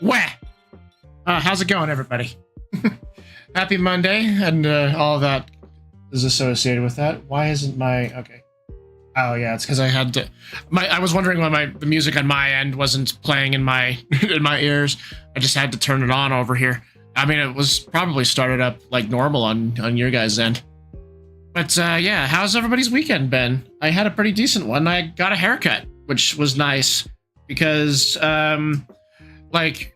Wah! How's it going, everybody? Happy Monday, and all that is associated with that. Why isn't my... Okay. Oh, yeah, it's because I had to... I was wondering why the music on my end wasn't playing in my in my ears. I just had to turn it on over here. I mean, it was probably started up like normal on your guys' end. But, yeah, how's everybody's weekend been? I had a pretty decent one. I got a haircut, which was nice, because, like...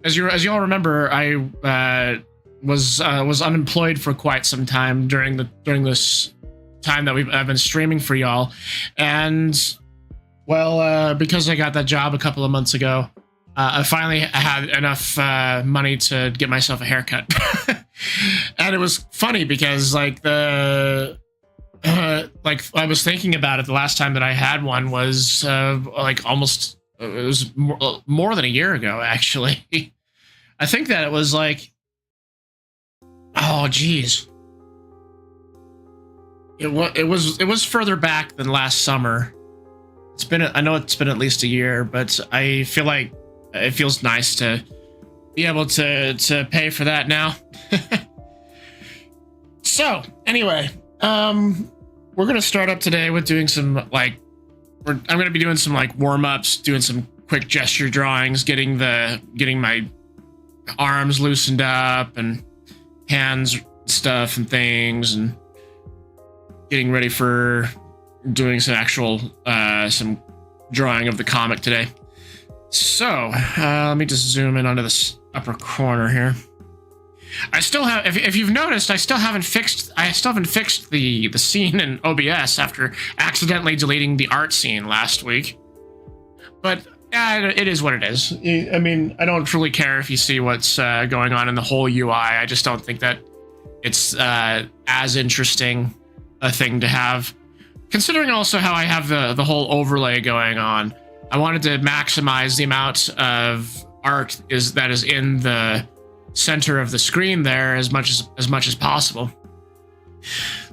As you all remember, I was unemployed for quite some time during this time that I've been streaming for y'all, and well, because I got that job a couple of months ago, I finally had enough money to get myself a haircut, and it was funny because like I was thinking about it the last time that I had one was like almost. It was more than a year ago, actually. I think that it was like, oh, geez. It was further back than last summer. I know it's been at least a year, but I feel like it feels nice to be able to pay for that now. So, anyway, we're gonna start up today with doing some like. I'm going to be doing some like warm-ups, doing some quick gesture drawings, getting my arms loosened up and hands stuff and things, and getting ready for doing some actual some drawing of the comic today. So let me just zoom in onto this upper corner here. I still have, if you've noticed, I still haven't fixed the scene in OBS after accidentally deleting the art scene last week. But it is what it is. I mean, I don't really care if you see what's going on in the whole UI. I just don't think that it's as interesting a thing to have. Considering also how I have the whole overlay going on, I wanted to maximize the amount of art that is in the center of the screen there as much as possible.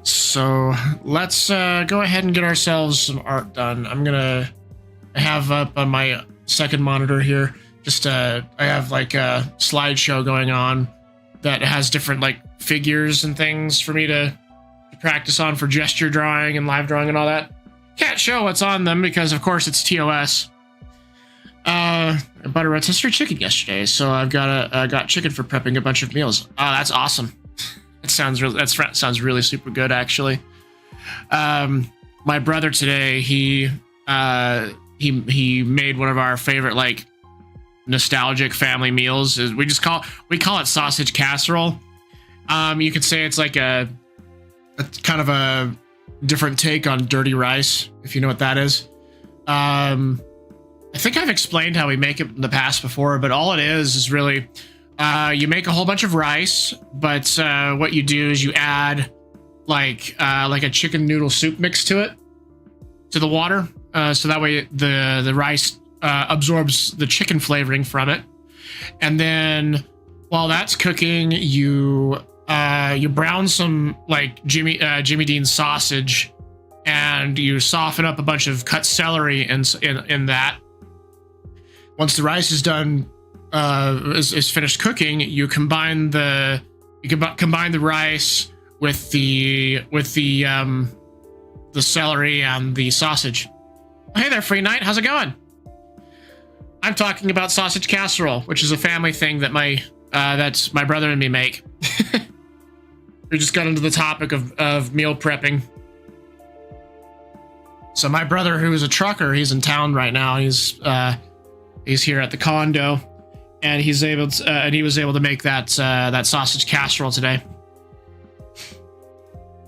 So let's go ahead and get ourselves some art done. I have up on my second monitor here, just I have like a slideshow going on that has different like figures and things for me to practice on for gesture drawing and live drawing and all that. Can't show what's on them because of course it's TOS. I bought a rotisserie chicken yesterday, so I got chicken for prepping a bunch of meals. Oh, that's awesome. That sounds really super good, actually. My brother today, he made one of our favorite like nostalgic family meals. We call it sausage casserole. You could say it's like a kind of a different take on dirty rice, if you know what that is. I think I've explained how we make it in the past before, but all it is really you make a whole bunch of rice, but what you do is you add like a chicken noodle soup mix to the water, so that way the rice absorbs the chicken flavoring from it, and then while that's cooking, you brown some like Jimmy Dean sausage, and you soften up a bunch of cut celery in that. Once the rice is done, is finished cooking, you combine the rice with the celery and the sausage. Hey there, Free Knight, how's it going? I'm talking about sausage casserole, which is a family thing that my brother and me make. We just got into the topic of meal prepping. So my brother, who is a trucker, he's in town right now. He's here at the condo, and he was able to make that sausage casserole today.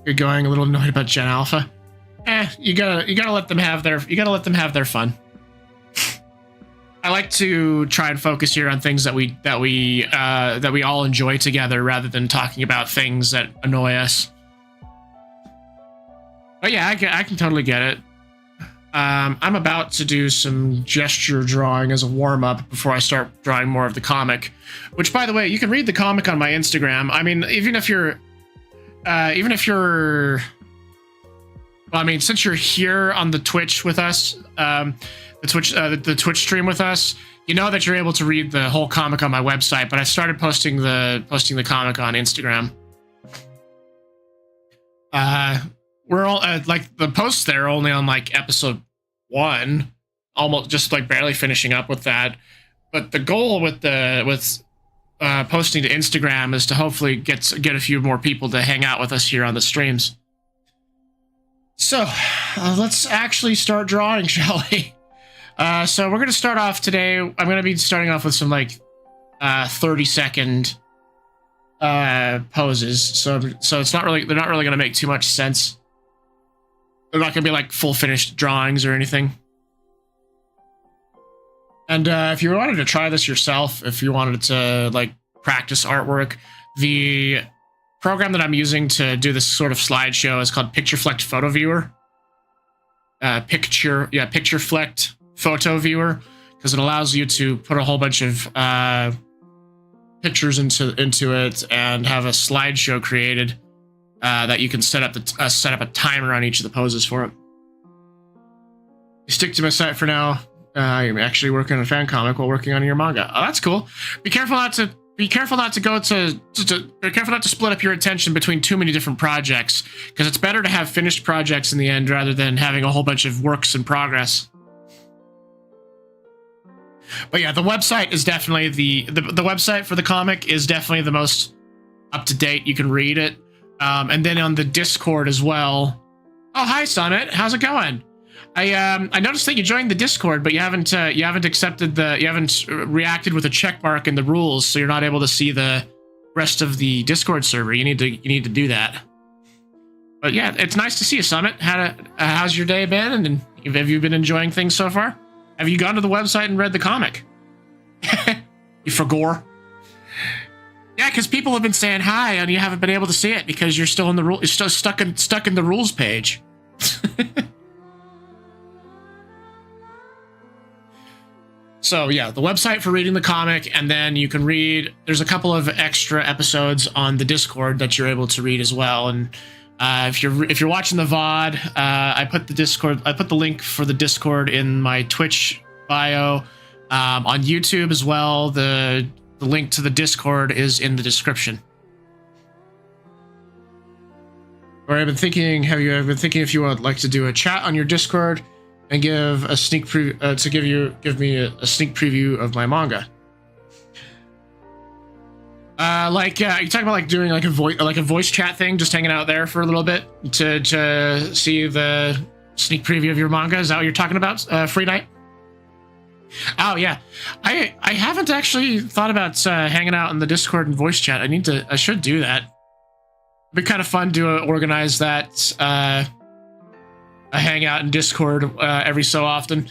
You're going a little annoyed about Gen Alpha. You gotta let them have their fun. I like to try and focus here on things that we all enjoy together, rather than talking about things that annoy us. But yeah, I can totally get it. I'm about to do some gesture drawing as a warm-up before I start drawing more of the comic, which, by the way, you can read the comic on my Instagram. I mean, even if you're well, I mean, since you're here on the Twitch with us, the Twitch stream with us, you know that you're able to read the whole comic on my website. But I started posting the comic on Instagram. We're all like the posts there are only on like episode 1, almost just like barely finishing up with that. But the goal with posting to Instagram is to hopefully get a few more people to hang out with us here on the streams. So let's actually start drawing, shall we? So we're going to start off today. I'm going to be starting off with some like 30-second poses. So it's not really, they're not really going to make too much sense. They're not going to be like full finished drawings or anything. And if you wanted to try this yourself, if you wanted to like practice artwork, the program that I'm using to do this sort of slideshow is called PictureFlect Photo Viewer. PictureFlect Photo Viewer, because it allows you to put a whole bunch of pictures into it and have a slideshow created that you can set up a timer on each of the poses for it. Stick to my site for now. I'm actually working on a fan comic while working on your manga. Oh, that's cool. Be careful not to split up your attention between too many different projects, because it's better to have finished projects in the end rather than having a whole bunch of works in progress. But yeah, the website is definitely the website for the comic is definitely the most up to date. You can read it, and then on the Discord as well. Oh, hi Summit, how's it going? I noticed that you joined the Discord, but you haven't reacted with a check mark in the rules, so you're not able to see the rest of the Discord server. You need to do that. But yeah, it's nice to see you, Summit. How's your day been? And have you been enjoying things so far? Have you gone to the website and read the comic? You forgore. Yeah, because people have been saying hi and you haven't been able to see it because you're still in the you're still stuck in the rules page. So yeah, the website for reading the comic, and then you can read. There's a couple of extra episodes on the Discord that you're able to read as well. And if you're watching the VOD, I put the link for the Discord in my Twitch bio. On YouTube as well, the link to the Discord is in the description. Or I've been thinking, if you would like to do a chat on your Discord and give a sneak preview, give me a sneak preview of my manga. You talking about like doing like a voice chat thing, just hanging out there for a little bit to see the sneak preview of your manga? Is that what you're talking about? Free night? Oh yeah, I haven't actually thought about hanging out in the Discord and voice chat. I should do that. It'd be kind of fun to organize that. A hangout in Discord every so often.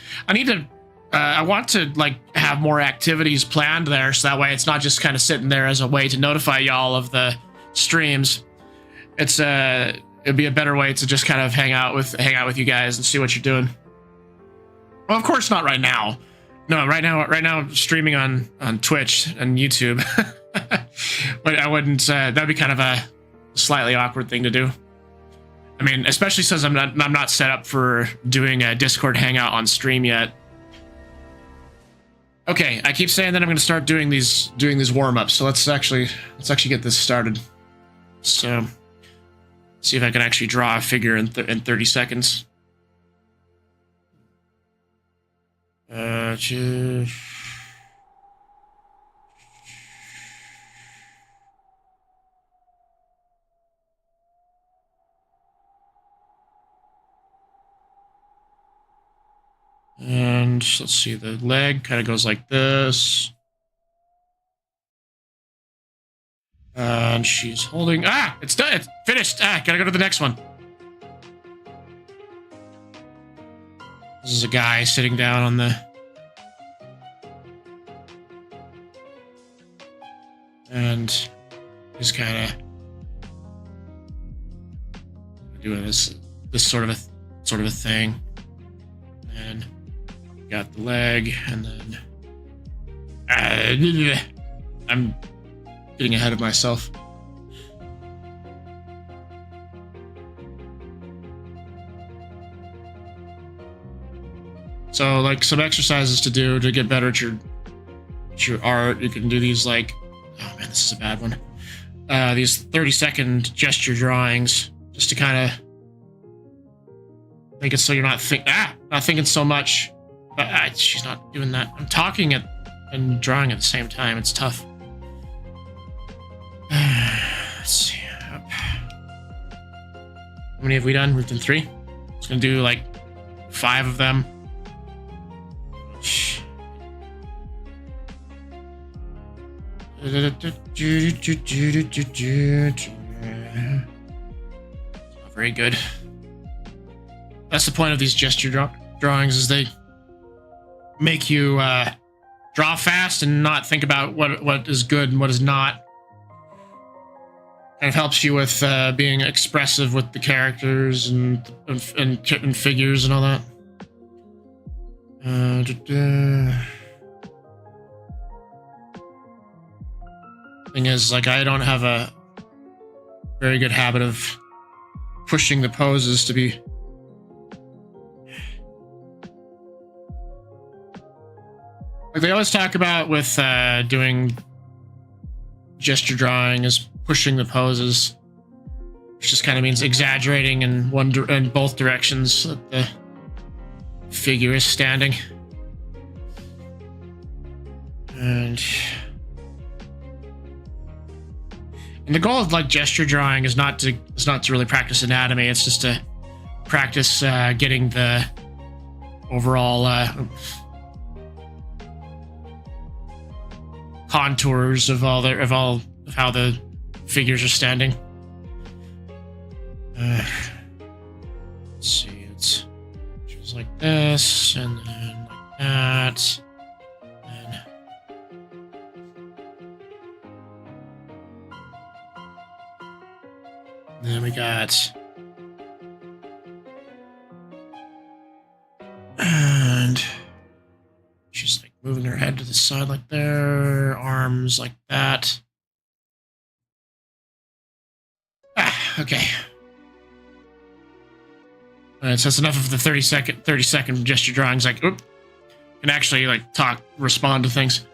I want to like have more activities planned there, so that way it's not just kind of sitting there as a way to notify y'all of the streams. It'd be a better way to just kind of hang out with you guys and see what you're doing. Well, of course not right now. No, right now I'm streaming on Twitch and YouTube. But I wouldn't. That'd be kind of a slightly awkward thing to do. I mean, especially since I'm not set up for doing a Discord hangout on stream yet. Okay, I keep saying that I'm going to start doing these warm-ups. So let's actually get this started. So, see if I can actually draw a figure in 30 seconds. And let's see, the leg kind of goes like this. And she's holding... Ah! It's done! It's finished! Ah! Gotta go to the next one. This is a guy sitting down on the... And he's kind of doing this sort of a thing. And got the leg, and then I'm getting ahead of myself. So like some exercises to do to get better at your art. You can do these like, oh man, this is a bad one. These 30-second gesture drawings, just to kind of make it so you're not thinking so much. She's not doing that. I'm talking and drawing at the same time. It's tough. Let's see. How many have we done? We've done 3. Just gonna do like 5 of them. Not very good. That's the point of these gesture drawings, is they make you draw fast and not think about what is good and what is not. And it helps you with being expressive with the characters and figures and all that. Thing is, like, I don't have a very good habit of pushing the poses to be. Like they always talk about with doing gesture drawing is pushing the poses, which just kind of means exaggerating in both directions that the figure is standing. And the goal of like gesture drawing is not to really practice anatomy. It's just to practice getting the overall contours of how the figures are standing. Let's see, it's just like this, and then like that. And then we got, and she's like moving her head to the side like there, arms like that. Okay. Alright, so that's enough of the 30 second gesture drawings. Like, oop, can actually like respond to things.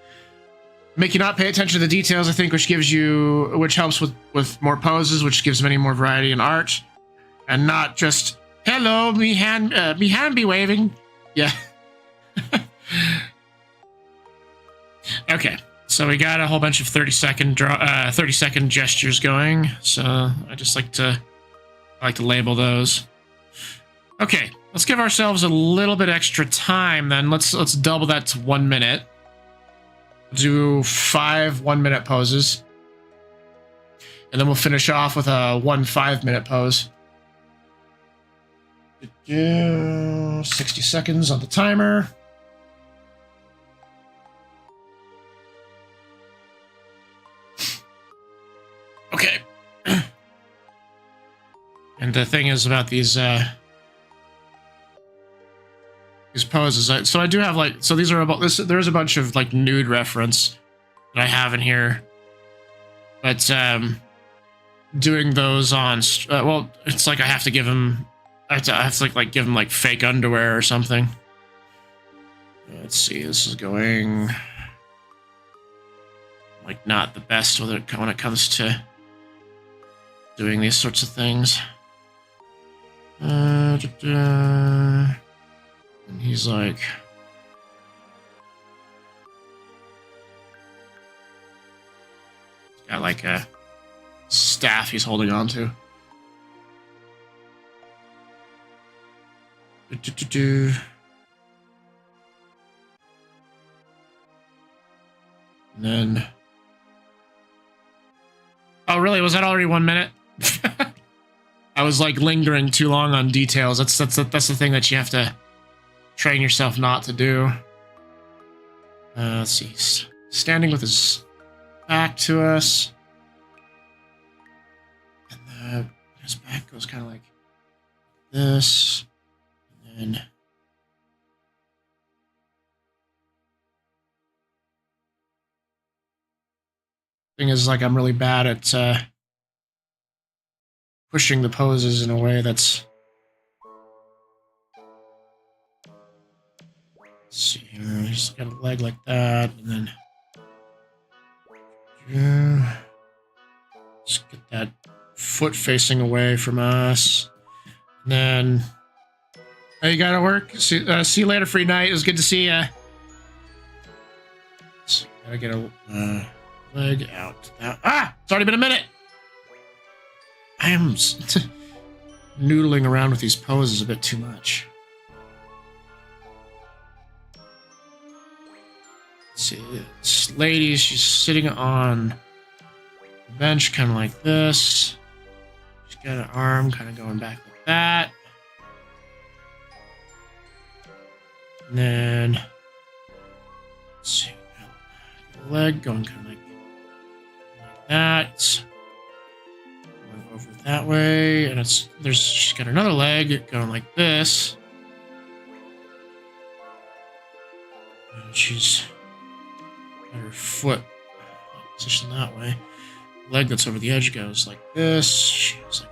Make you not pay attention to the details, I think, which helps with more poses, which gives many more variety in art, and not just hello, me hand be waving. Yeah. Okay, so we got a whole bunch of 30-second gestures going. So I just like to label those. Okay, let's give ourselves a little bit extra time. Then let's double that to 1 minute. Do 5 1-minute poses, and then we'll finish off with a 1 5-minute pose. 60 seconds on the timer. Okay. And the thing is about these poses. So I do have like, so these are about this. There's a bunch of like nude reference that I have in here, but doing those on, well, it's like I have to give him, I have to like give him like fake underwear or something. Let's see, this is going like not the best when it comes to doing these sorts of things. And he's like, he's got like a staff he's holding on to. And then, oh really? Was that already 1 minute? I was like lingering too long on details. That's the thing that you have to train yourself not to do. Let's see. Standing with his back to us. And his back goes kind of like this. And then thing is, like, I'm really bad at pushing the poses in a way that's let's see here. He's got a leg like that, and then let's get that foot facing away from us. And then, oh, you gotta work. See you later, free night. It was good to see ya. So, gotta get a leg out. It's already been a minute. I am noodling around with these poses a bit too much. Let's see, this lady, she's sitting on the bench, kind of like this. She's got an arm kind of going back like that. And then, let's see, got a leg going kind of like that. Over that way, and she's got another leg going like this, and she's got her foot positioned that way. The leg that's over the edge goes like this. She's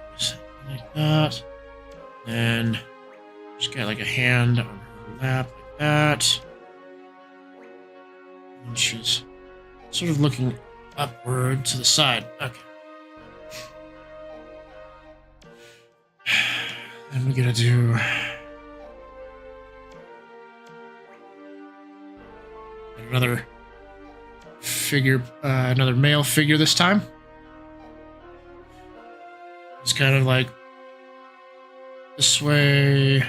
like that, and she's got like a hand on her lap like that, and she's sort of looking upward to the side. Okay. And we're gonna do another figure, another male figure this time. It's kind of like this way.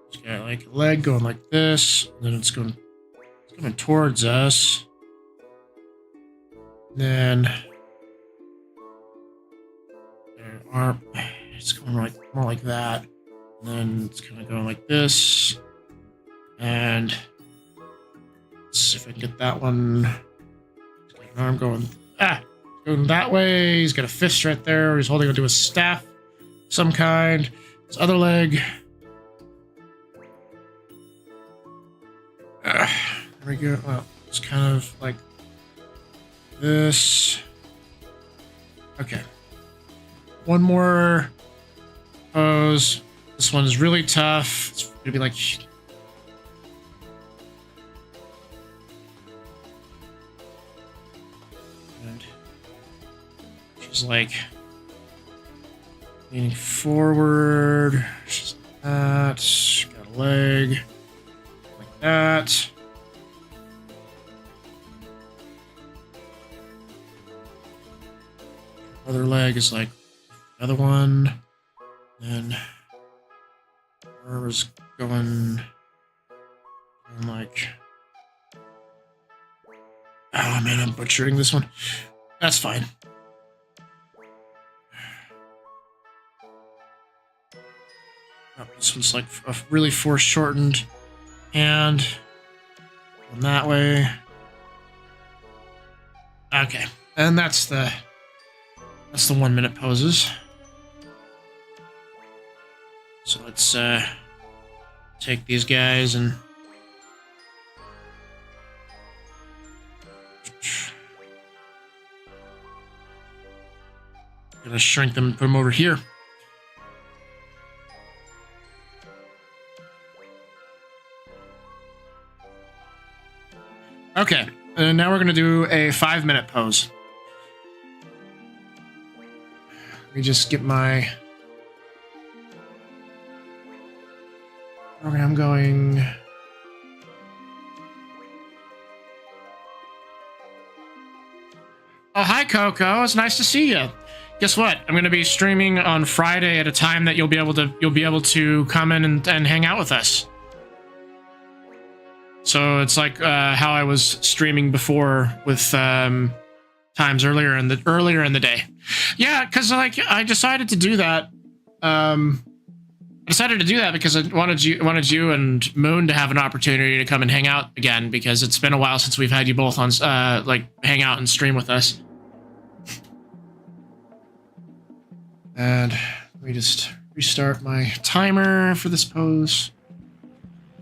It's got like a leg going like this, and then it's coming towards us. Then arm, it's going like more like that, and then it's kind of going like this, and let's see if I can get that one. He's got an arm going that way. He's got a fist right there. He's holding onto a staff of some kind. His other leg. There we go. Well, it's kind of like this. Okay. One more pose. This one is really tough. It's gonna be like, and she's like leaning forward. She's like that. She's got a leg like that. Other leg is like other one, then hers going like, oh man, I'm butchering this one. That's fine. Oh, this one's like a really foreshortened hand going that way. Okay, and that's the 1 minute poses. So let's take these guys and gonna shrink them and put them over here. Okay, and now we're gonna do a 5-minute pose. Let me just get my program going. Oh, hi, Coco. It's nice to see you. Guess what? I'm going to be streaming on Friday at a time that you'll be able to come in and hang out with us. So it's like how I was streaming before with times earlier in the day. Yeah, because like I decided to do that. I decided to do that because I wanted you and Moon to have an opportunity to come and hang out again, because it's been a while since we've had you both on like hang out and stream with us. And let me just restart my timer for this pose.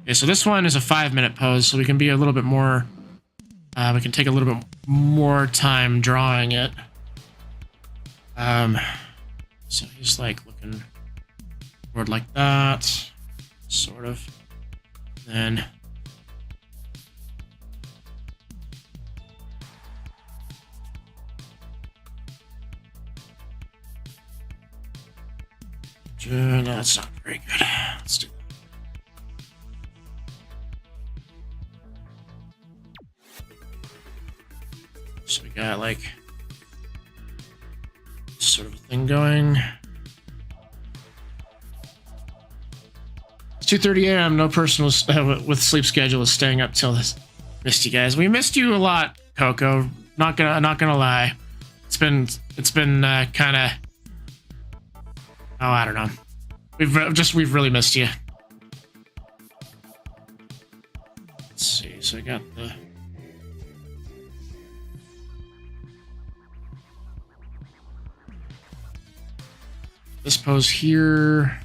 Okay, so this one is a 5-minute pose, so we can be a little bit more. We can take a little bit more time drawing it. So he's like looking forward like that, sort of. Then no, that's not very good. Let's do that. So we got like sort of a thing going. It's 2:30 a.m. No person with sleep schedule is staying up till this. Missed you guys. We missed you a lot, Coco. Not gonna lie. It's been kind of. Oh, I don't know. We've really missed you. Let's see. So I got the. This pose here.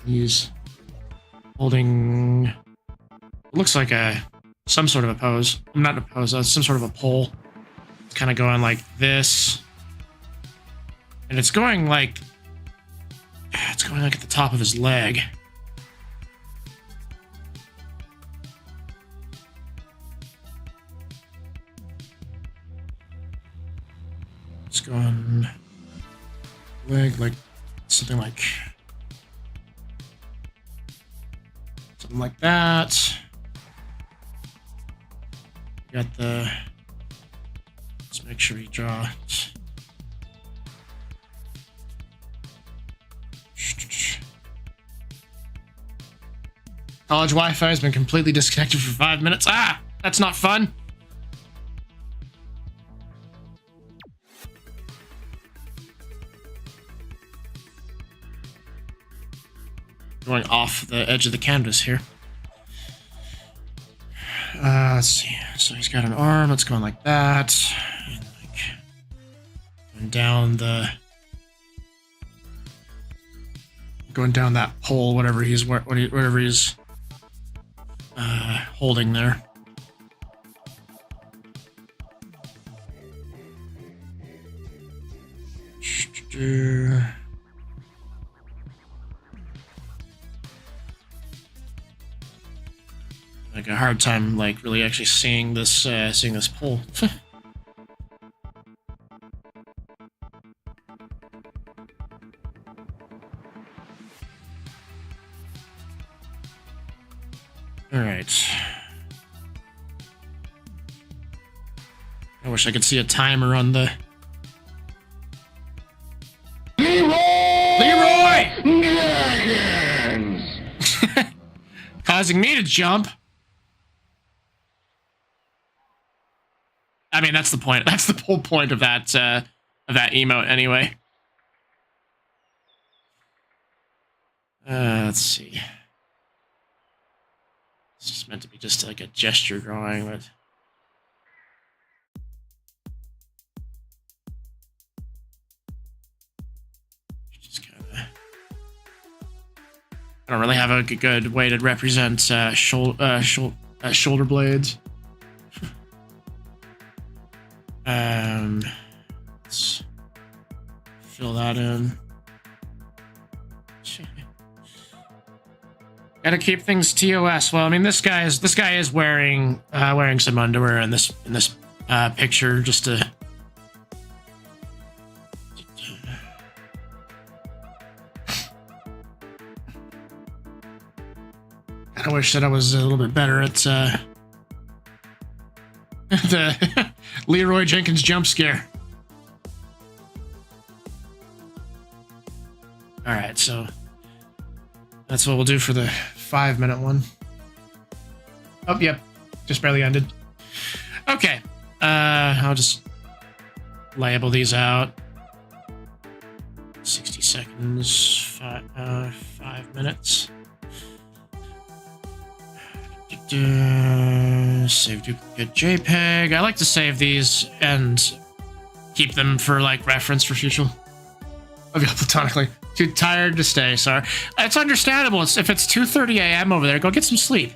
He's holding. It looks like some sort of a pose. Not a pose. Some sort of a pole. It's kind of going like this, and it's going like at the top of his leg. It's going leg like something like that. Got the. Let's make sure we draw. College Wi-Fi has been completely disconnected for 5 minutes. Ah, that's not fun. Going off the edge of the canvas here. Let's see. So he's got an arm that's going like that, and like going down that pole, whatever he's holding there. Like a hard time, like really actually seeing this pole. All right. I wish I could see a timer on the. Leroy! Causing me to jump. I mean, that's the point. That's the whole point of that emote, anyway. Let's see. It's just meant to be just like a gesture drawing, but. Just kind of. I don't really have a good way to represent shoulder blades. Let's fill that in. Gotta keep things TOS. Well, I mean, this guy is wearing some underwear in this picture just to. I wish that I was a little bit better at the Leroy Jenkins jump scare. All right, so that's what we'll do for the 5-minute one. Oh, yep, just barely ended. Okay, I'll just label these out. 60 seconds, 5 minutes. Save duplicate JPEG. I like to save these and keep them for like reference for future. Love you platonically. Too tired to stay. Sorry. It's understandable. If it's 2:30 a.m. over there, go get some sleep.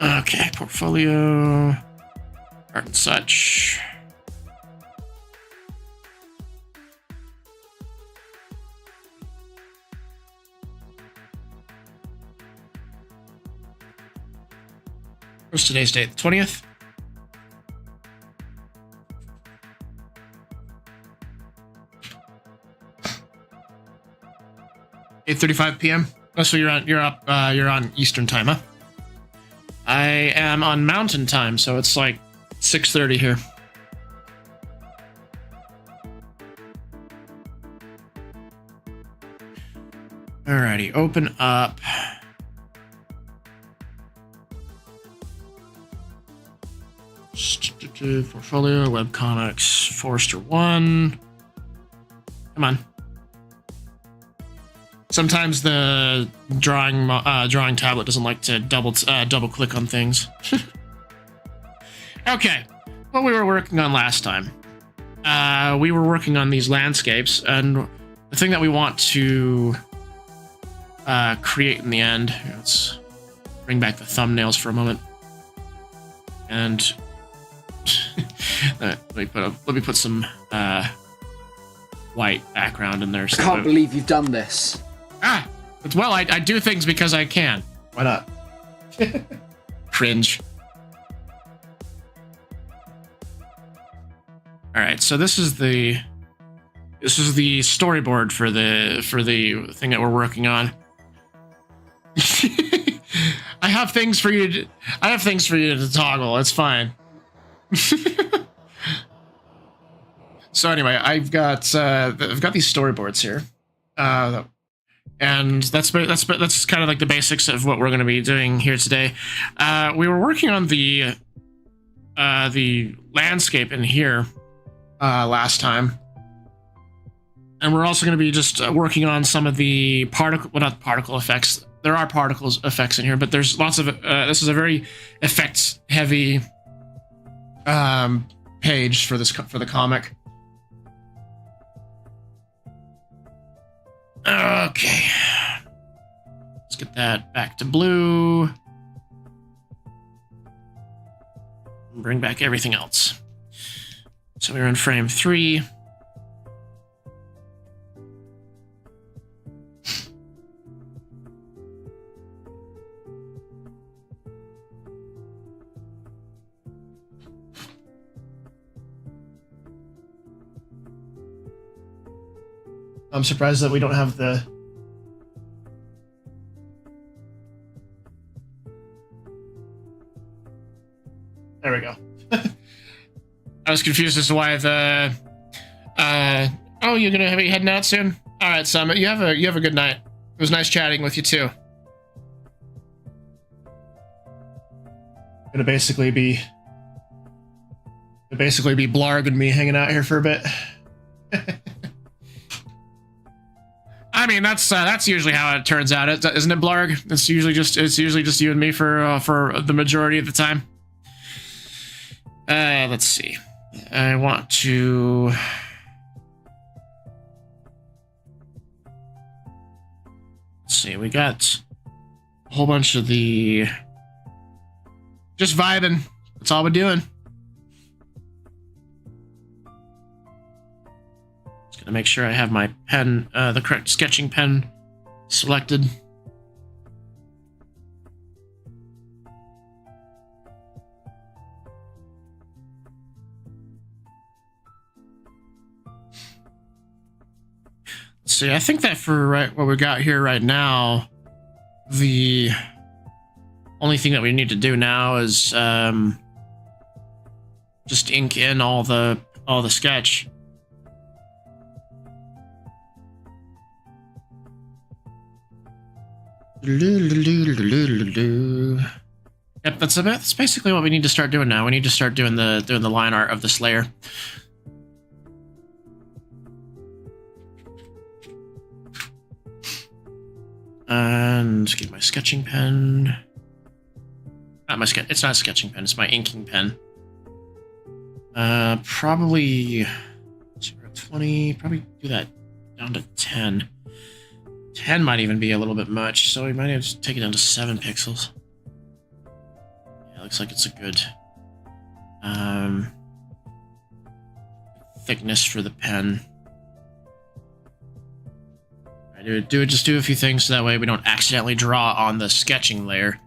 Okay, portfolio, art and such. What's today's date? 20th? 8:35 p.m. Oh, so you're on Eastern time, huh? I am on Mountain time, so it's like 6:30 here. Alrighty, open up. Portfolio, webcomics, Forrester 1. Come on. Sometimes the drawing tablet doesn't like to double click on things. Okay, what we were working on last time. We were working on these landscapes, and the thing that we want to create in the end. Let's bring back the thumbnails for a moment, and let me put some white background in there. So I can't believe you've done this. Well, I do things because I can. Why not? Cringe. All right, so this is the storyboard for the thing that we're working on. I have things for you to toggle. It's fine. So anyway, I've got these storyboards here. And that's kind of like the basics of what we're going to be doing here today. We were working on the landscape in here last time, and we're also going to be just working on some of the not particle effects. There are particles effects in here, but there's lots of. This is a very effects heavy page for the comic. Okay, let's get that back to blue. And bring back everything else. So we're in frame 3. I'm surprised that we don't have the... There we go. I was confused as to why the... Oh, you're gonna be heading out soon? Alright, Summit, you have a good night. It was nice chatting with you, too. Gonna basically be Blarg and me hanging out here for a bit. I mean, that's usually how it turns out, isn't it, Blarg? It's usually just you and me for the majority of the time. Let's see. I want to. Let's see. We got a whole bunch of the. Just vibing. That's all we're doing. Gonna make sure I have my pen, the correct sketching pen selected. Let's see, I think that for what we got here right now, the only thing that we need to do now is just ink in all the sketch. Yep, that's basically what we need to start doing now. We need to start doing the line art of this layer. And get my sketching pen. It's not a sketching pen. It's my inking pen. Probably 0.20. Probably do that down to 10. 10 might even be a little bit much, so we might have to take it down to 7 pixels. Yeah, looks like it's a good thickness for the pen. Just do a few things so that way we don't accidentally draw on the sketching layer.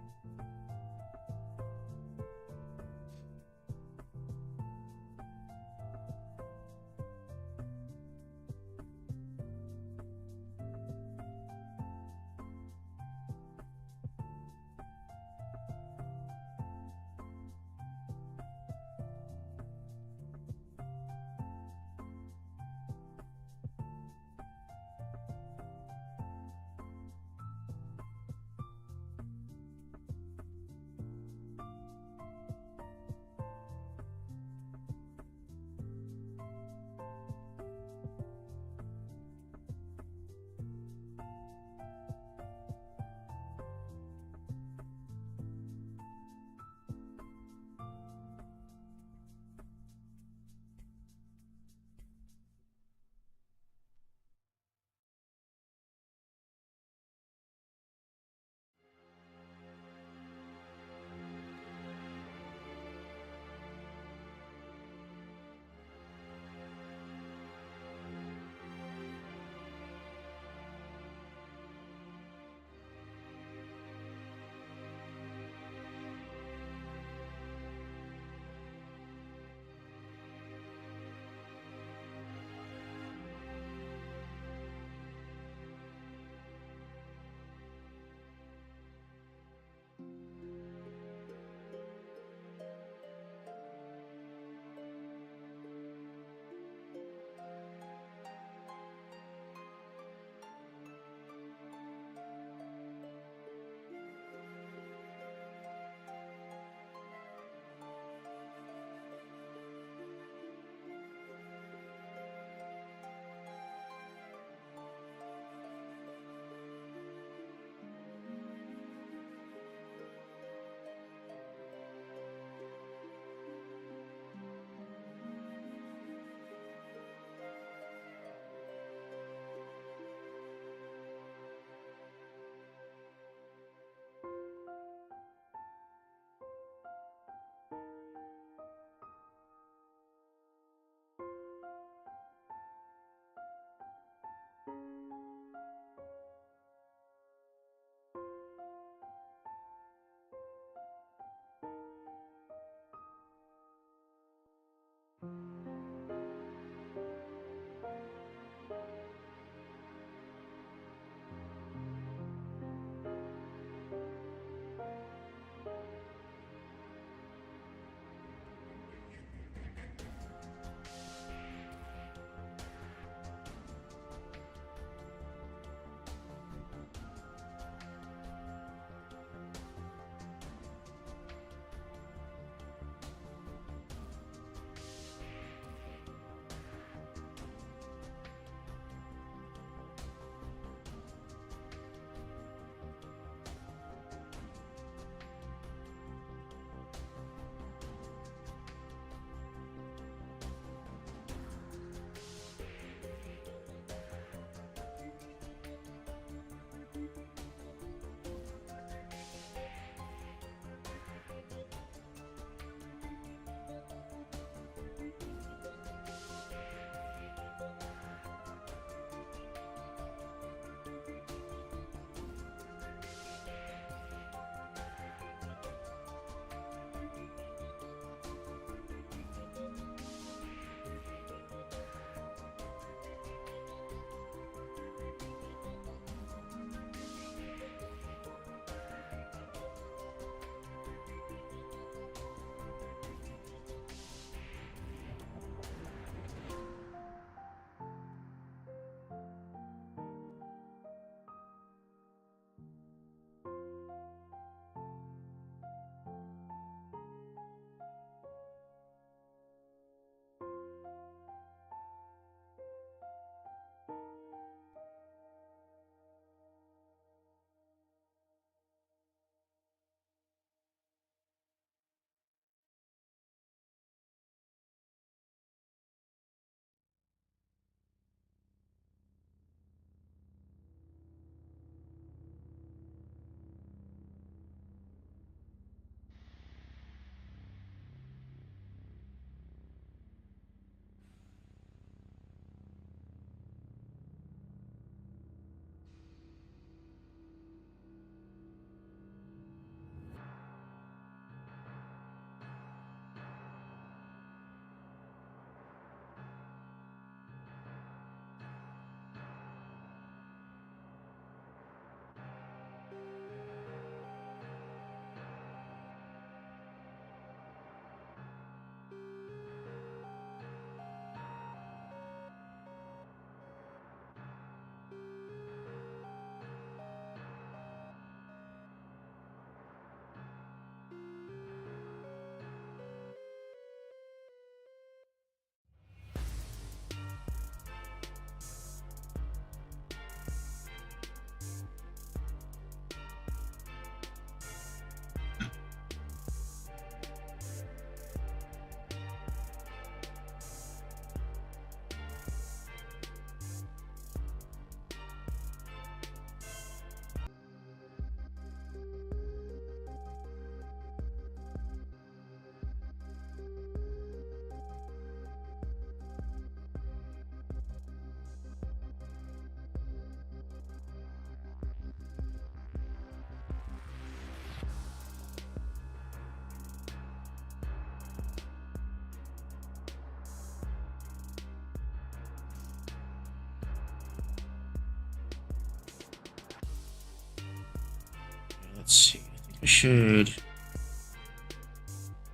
let's see. I think I should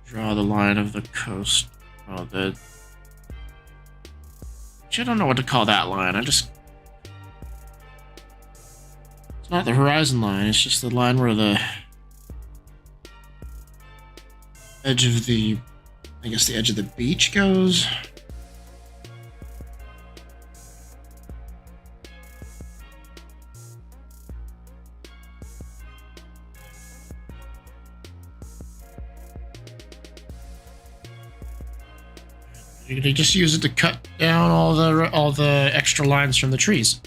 draw the line of the coast. Oh, I don't know what to call that line. It's not the horizon line. It's just the line where the edge of the, I guess the edge of the beach goes. You can just use it to cut down all the extra lines from the trees.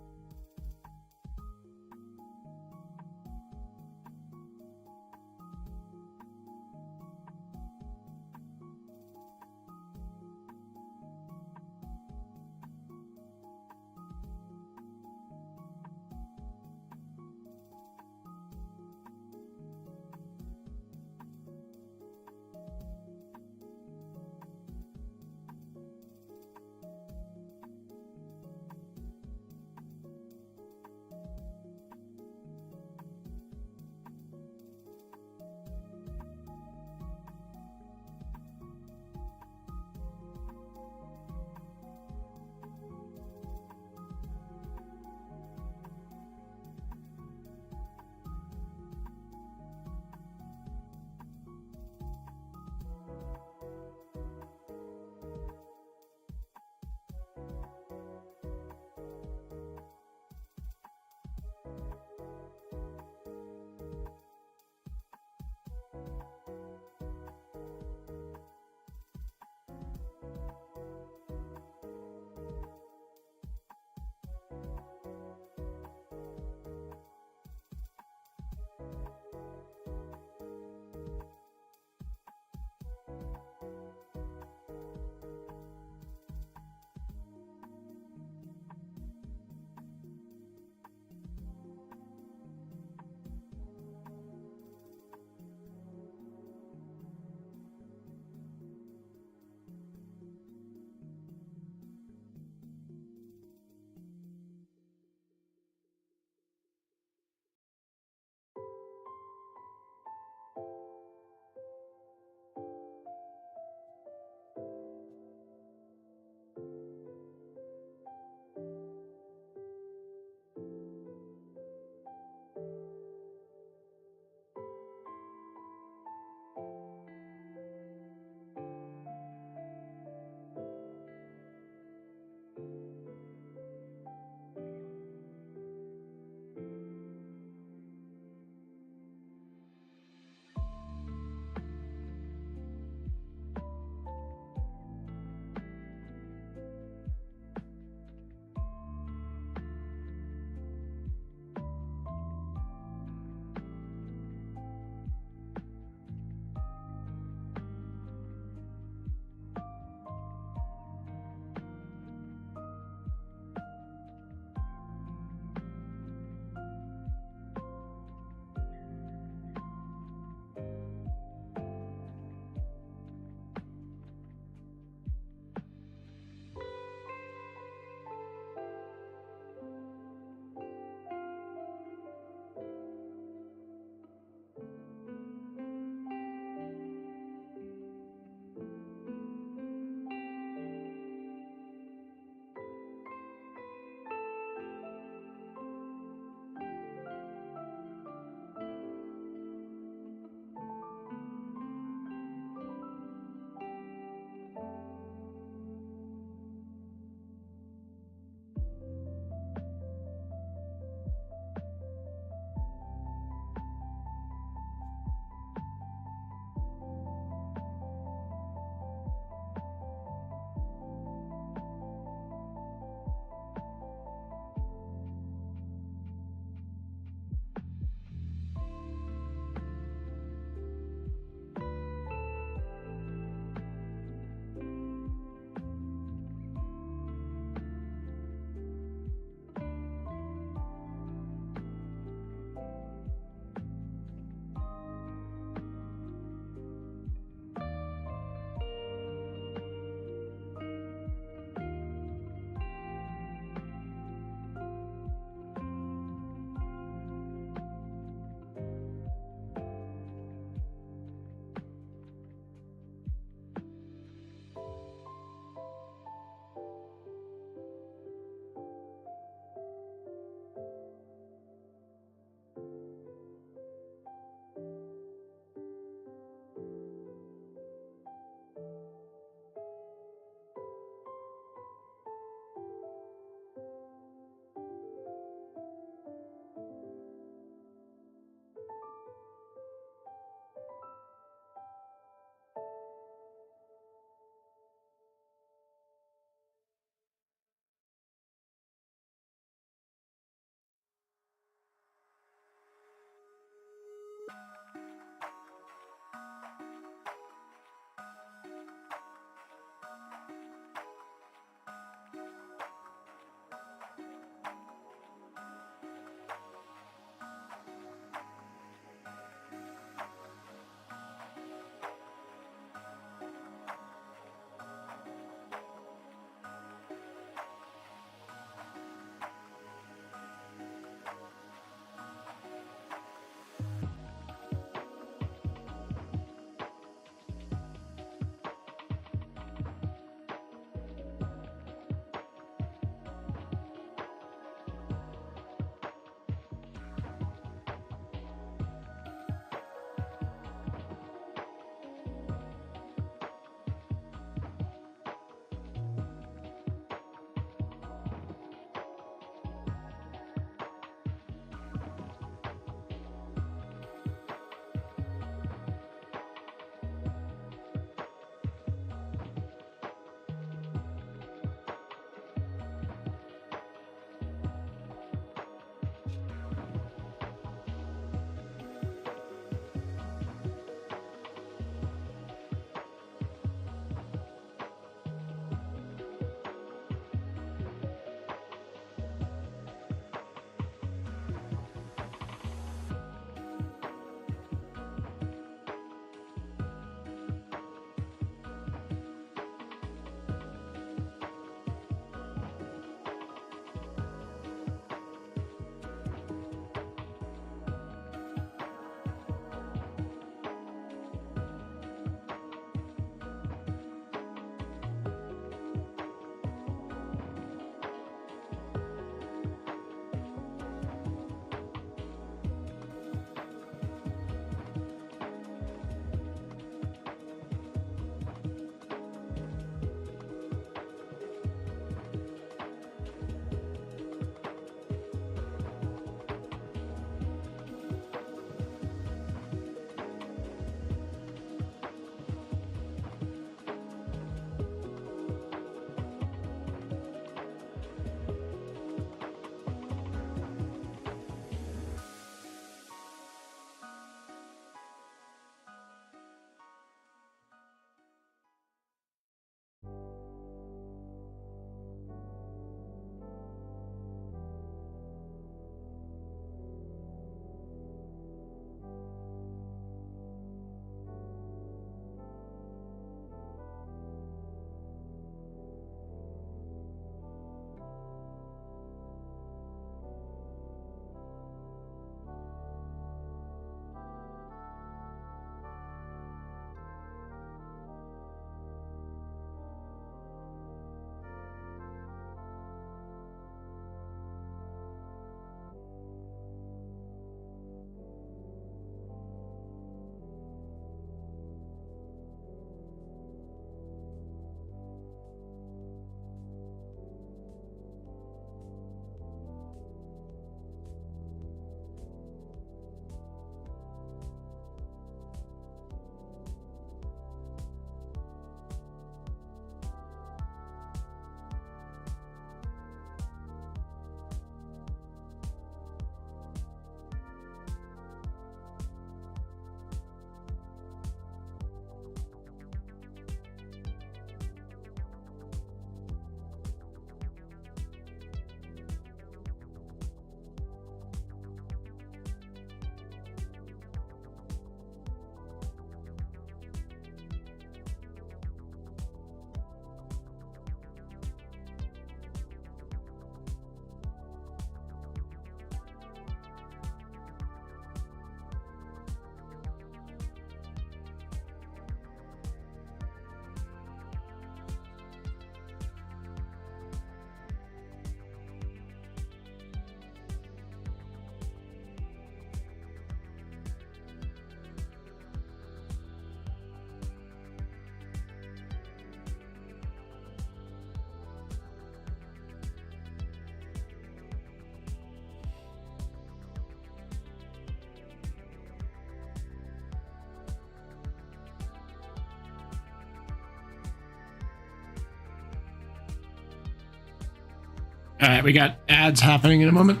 All right, we got ads happening in a moment,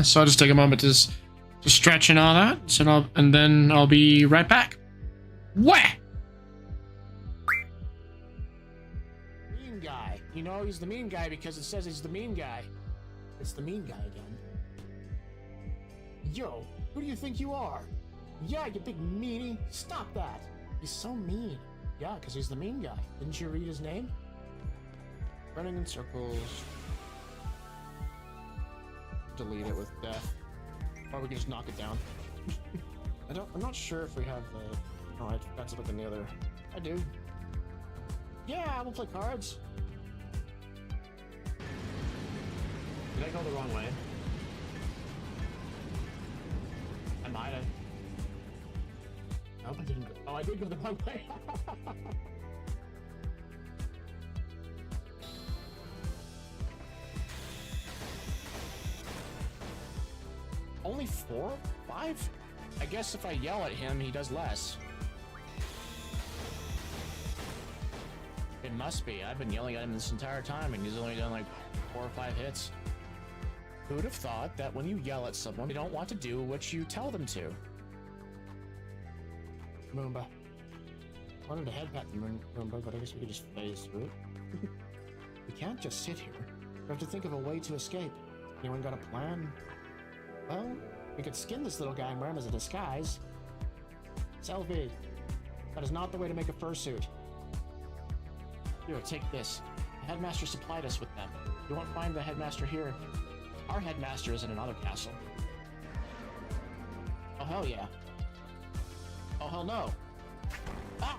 so I'll just take a moment to stretch and all that. So and then I'll be right back. Wah! Mean guy. You know he's the mean guy because it says he's the mean guy. It's the mean guy again. Yo, who do you think you are? Yeah, you big meanie. Stop that. He's so mean. Yeah, because he's the mean guy. Didn't you read his name? Running in circles. Delete it with death. Or we can just knock it down. I'm not sure if we have the... Oh, I forgot to look in the other... I do. Yeah, we'll play cards. Did I go the wrong way? I might have. Nope, I didn't go. Oh, I did go the wrong way. Only 4? 5? I guess if I yell at him, he does less. It must be. I've been yelling at him this entire time, and he's only done like 4 or 5 hits. Who would have thought that when you yell at someone, they don't want to do what you tell them to? Moomba. I wanted to headbutt the Moomba, but I guess we could just phase through it. We can't just sit here. We have to think of a way to escape. Anyone got a plan? Well, we could skin this little guy and wear him as a disguise. Selfie. That is not the way to make a fursuit. Here, take this. The headmaster supplied us with them. You won't find the headmaster here. Our headmaster is in another castle. Oh, hell yeah. Oh, hell no. Ah!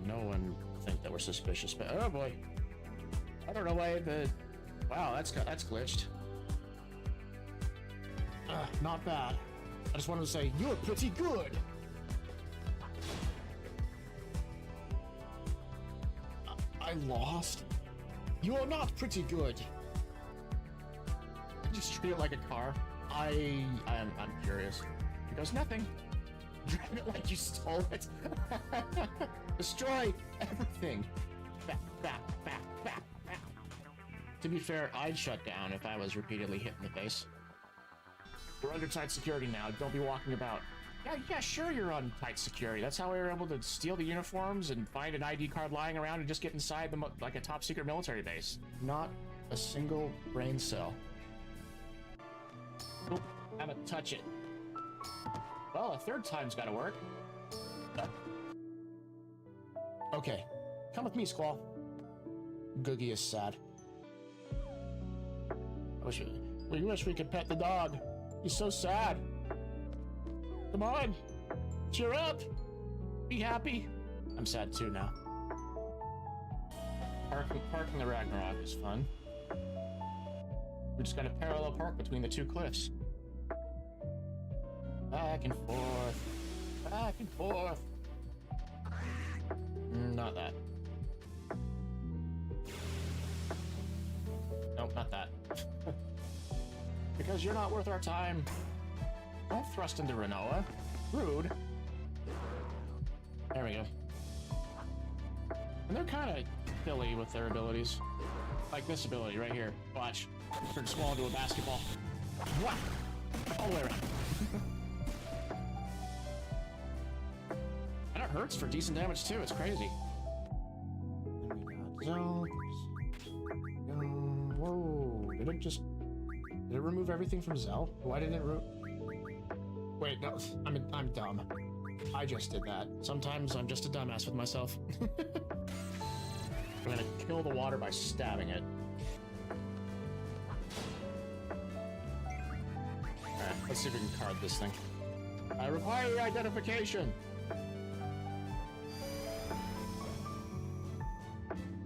No one would think that we're suspicious, but oh boy. I don't know why the... Wow, that's glitched. Not bad. I just wanted to say, you're pretty good! I lost? You're not pretty good! Just treat it like a car. I'm curious. He goes, nothing. Drive it like you stole it. Destroy everything. Back, back, back, back, back. To be fair, I'd shut down if I was repeatedly hit in the face. We're under tight security now. Don't be walking about. Yeah, sure you're on tight security. That's how we were able to steal the uniforms and find an ID card lying around and just get inside the like a top secret military base. Not a single brain cell. Nope, haven't touched it. Well, a third time's gotta work. Okay, come with me, Squall. Googie is sad. We wish we could pet the dog. He's so sad. Come on, cheer up. Be happy. I'm sad too now. Parking the Ragnarok is fun. We just got a parallel park between the 2 cliffs. Back and forth. Back and forth. Not that. Nope, not that. Because you're not worth our time. Don't thrust into Renoa. Rude. There we go. And they're kind of silly with their abilities. Like this ability right here. Watch. Turn Squall into a basketball. What? All the way around. And it hurts for decent damage too. It's crazy. And we got zones. Whoa. Did it remove everything from Zell? Why didn't it Wait, no. I'm dumb. I just did that. Sometimes I'm just a dumbass with myself. I'm gonna kill the water by stabbing it. Alright, let's see if we can card this thing. I require your identification!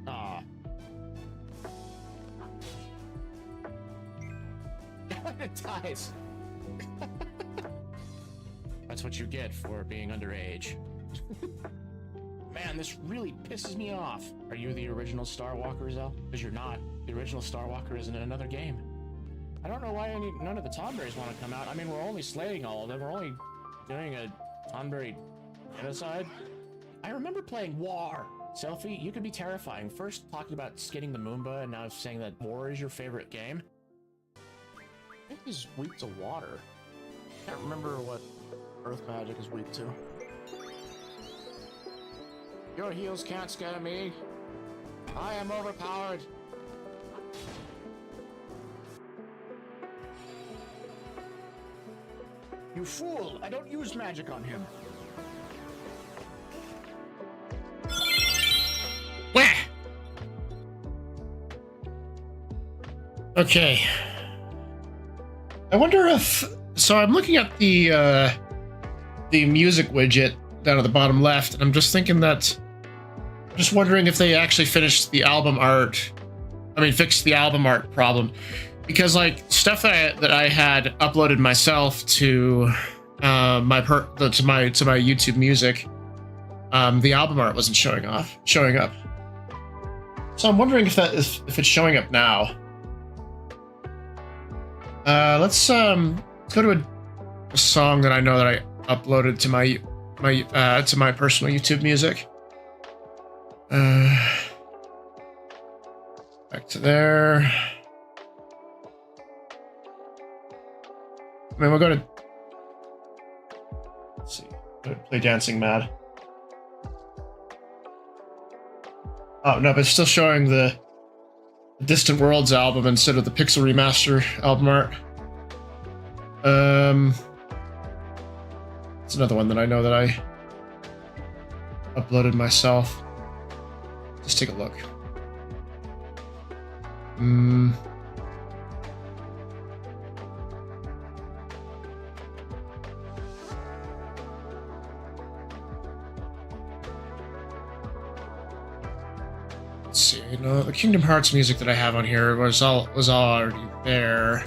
Ah. It dies! That's what you get for being underage. Man, this really pisses me off. Are you the original Starwalker, Zell? Because you're not. The original Starwalker isn't in another game. I don't know why none of the Tonberries want to come out. I mean, we're only slaying all of them. We're only doing a Tonberry genocide. I remember playing War. Selfie, you could be terrifying. First talking about skidding the Moomba, and now saying that war is your favorite game. I think he's weak to water. Can't remember what Earth Magic is weak to. Your heels can't scare me. I am overpowered. You fool! I don't use magic on him. Where? Okay. I wonder if... So I'm looking at the music widget down at the bottom left, and I'm just thinking that... I'm just wondering if they actually finished the album art. I mean, fixed the album art problem. Because, like, stuff that I had uploaded myself to my YouTube Music, the album art wasn't showing up. So I'm wondering if it's showing up now. Let's go to a song that I know that I uploaded to my personal YouTube Music. Back to there. I mean, we'll go to... Let's see. Play Dancing Mad. Oh, no, but it's still showing the Distant Worlds album instead of the Pixel Remaster album art. It's another one that I know that I uploaded myself. Just take a look. Let's see. No, the Kingdom Hearts music that I have on here was already there.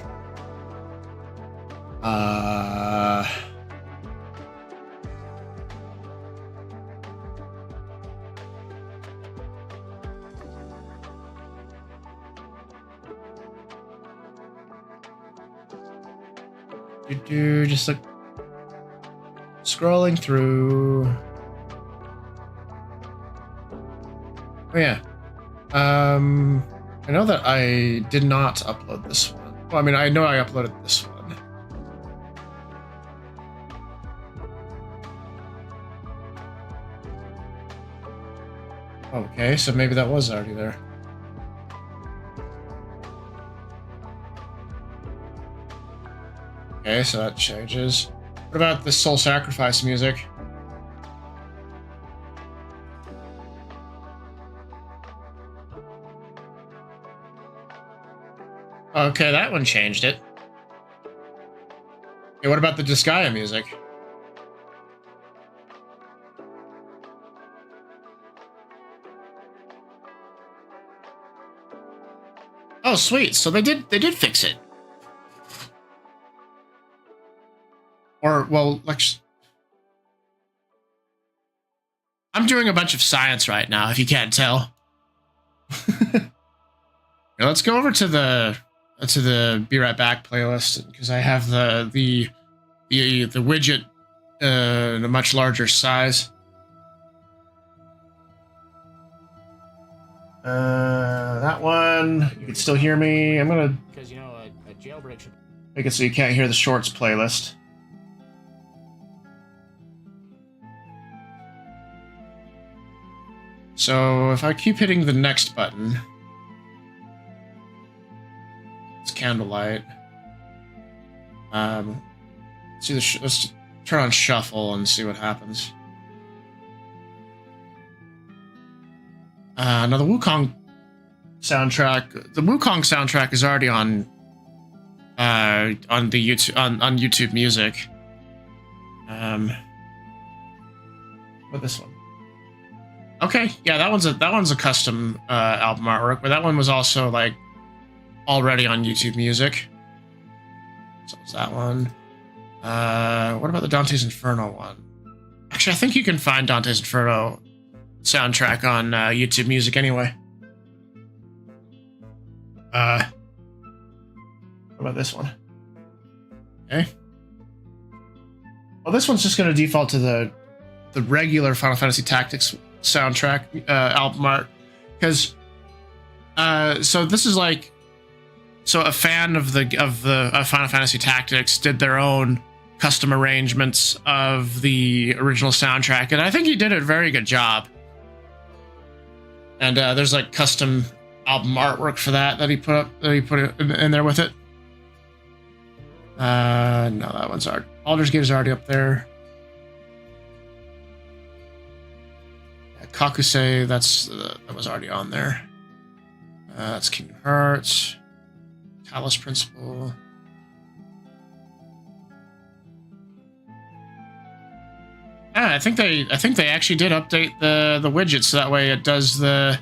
Just like scrolling through. Oh yeah. I know that I did not upload this one. Well, I mean, I know I uploaded this one. Okay, so maybe that was already there. Okay, so that changes. What about the Soul Sacrifice music? Okay, that one changed it. Okay, what about the Disgaea music? Oh, sweet. So they did fix it. Or, well, like... I'm doing a bunch of science right now, if you can't tell. Now, let's go over to the Be Right Back playlist, because I have the widget in a much larger size. That one, you can still hear me. I'm gonna... Because, you know, a jailbreak should... make it so you can't hear the shorts playlist. So if I keep hitting the next button, it's Candlelight. Let's turn on Shuffle and see what happens. Now the Wukong soundtrack. The Wukong soundtrack is already on the YouTube Music. What this one? Okay, yeah, that one's a custom album artwork, but that one was also like already on YouTube Music. So it's that one. What about the Dante's Inferno one? Actually, I think you can find Dante's Inferno soundtrack on YouTube Music anyway. What about this one? Okay. Well, this one's just going to default to the regular Final Fantasy Tactics soundtrack album art, because so this is like, so a fan of the Final Fantasy Tactics did their own custom arrangements of the original soundtrack, and I think he did a very good job. And there's like custom album artwork for that he put up, that he put in there with it. No, that one's art. Baldur's Gate is already up there. Yeah, Kakusei, that was already on there. That's Kingdom Hearts. Talos Principle. Yeah, I think they actually did update the widget so that way it does the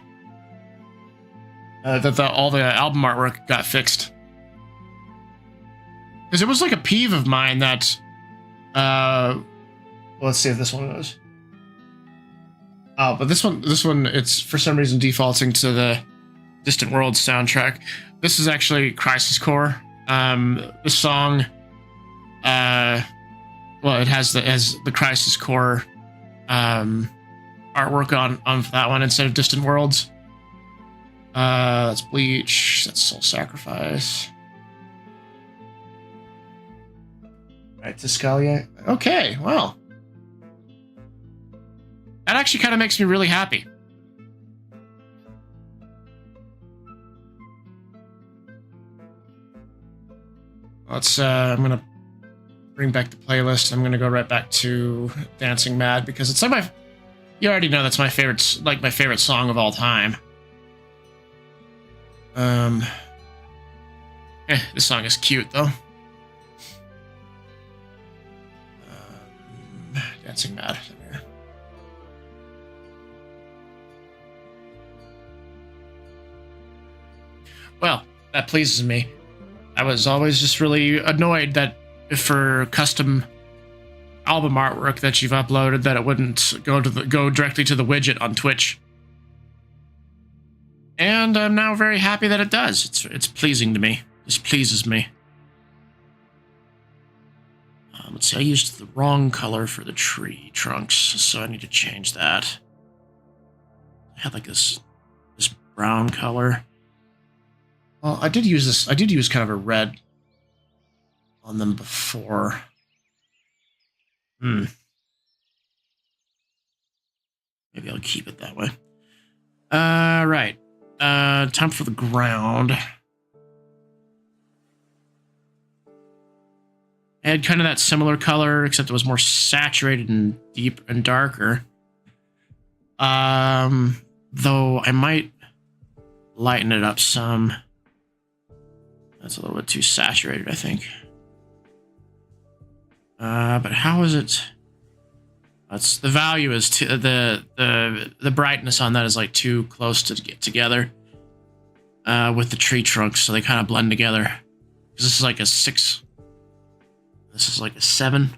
all the album artwork got fixed. Because it was like a peeve of mine that let's see if this one goes. Oh, but this one it's for some reason defaulting to the Distant Worlds soundtrack. This is actually Crisis Core. This song well, it has the Crisis Core artwork on that one instead of Distant Worlds. That's Bleach. That's Soul Sacrifice. Right, Tiscalia. Okay, well. That actually kind of makes me really happy. Let's, I'm going to bring back the playlist. I'm going to go right back to Dancing Mad because it's like you already know that's my favorite song of all time. This song is cute though. Dancing Mad. Well, that pleases me. I was always just really annoyed that for custom album artwork that you've uploaded that it wouldn't go directly to the widget on Twitch. And I'm now very happy that it does. It's pleasing to me. This pleases me. Let's see, I used the wrong color for the tree trunks, so I need to change that. I had like this brown color. Well, I did use kind of a red on them before. Maybe I'll keep it that way. Right. Time for the ground. I had kind of that similar color, except it was more saturated and deep and darker. Though I might lighten it up some. That's a little bit too saturated, I think. But how is it? That's the value is the brightness on that is like too close to get together with the tree trunks, so they kind of blend together. Because this is like a 6. This is like a 7.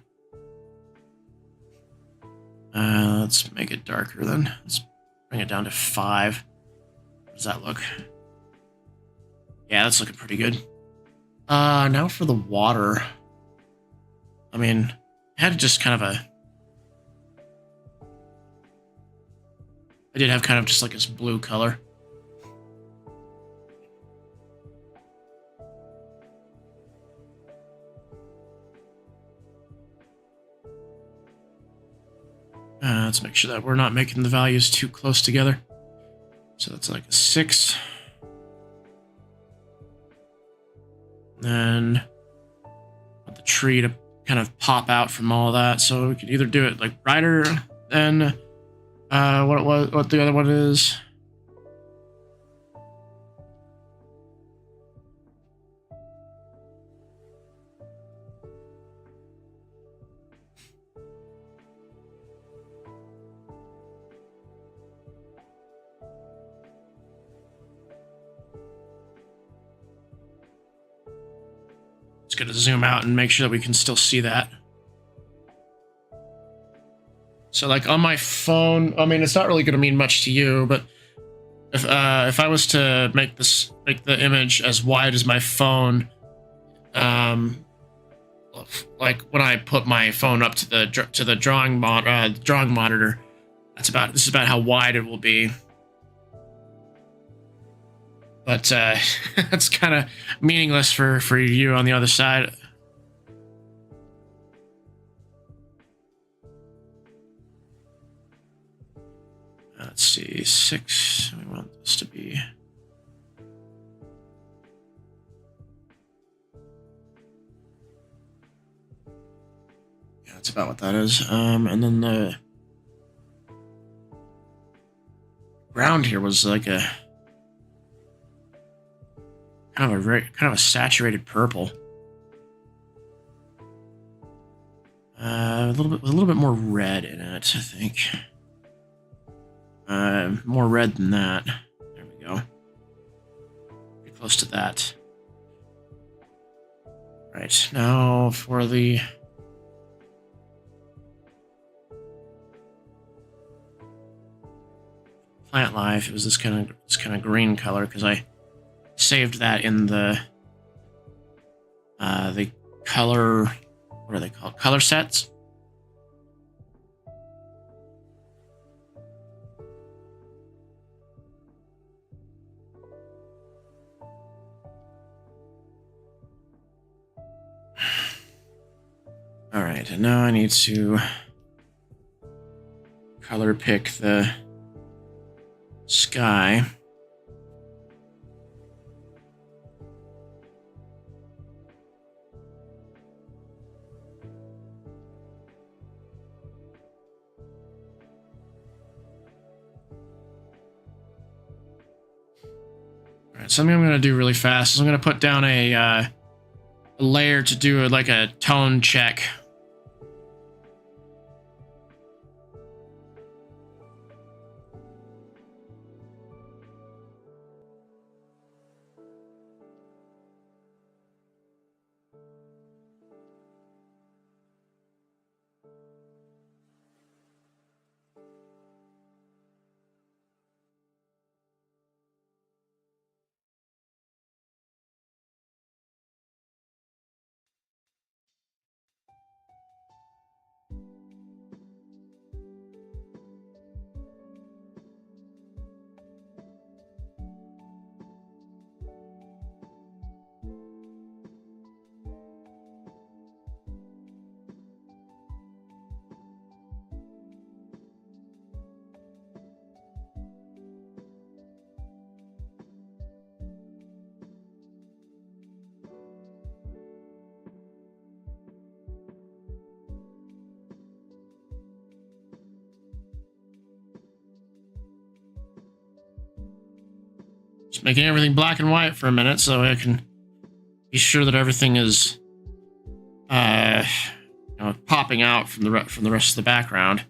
Let's make it darker then. Let's bring it down to 5. How does that look? Yeah, that's looking pretty good. Now for the water. I mean, I had just kind of I did have kind of just like this blue color. Let's make sure that we're not making the values too close together. So that's like a 6. Then want the tree to kind of pop out from all that. So we could either do it like brighter than what the other one is. Going to zoom out and make sure that we can still see that. So like on my phone, I mean, it's not really going to mean much to you, but if I was to make the image as wide as my phone, like when I put my phone up to the drawing monitor, This is about how wide it will be. But that's kind of meaningless for you on the other side. Let's see, 6. We want this to be. Yeah, that's about what that is. And then the ground here was like a kind of a saturated purple. A little bit more red in it, I think. More red than that. There we go. Pretty close to that. Right, now for the plant life, it was this kind of green color because I saved that in the color, what are they called? Color sets. All right, and now I need to color pick the sky. All right, something I'm going to do really fast is I'm going to put down a layer to do like a tone check. Just making everything black and white for a minute so I can be sure that everything is popping out from the rest of the background.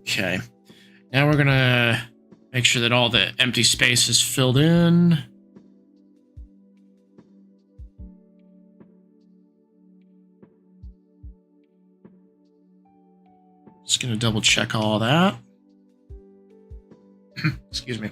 Okay, now we're gonna make sure that all the empty space is filled in. Just gonna double check all that. Excuse me.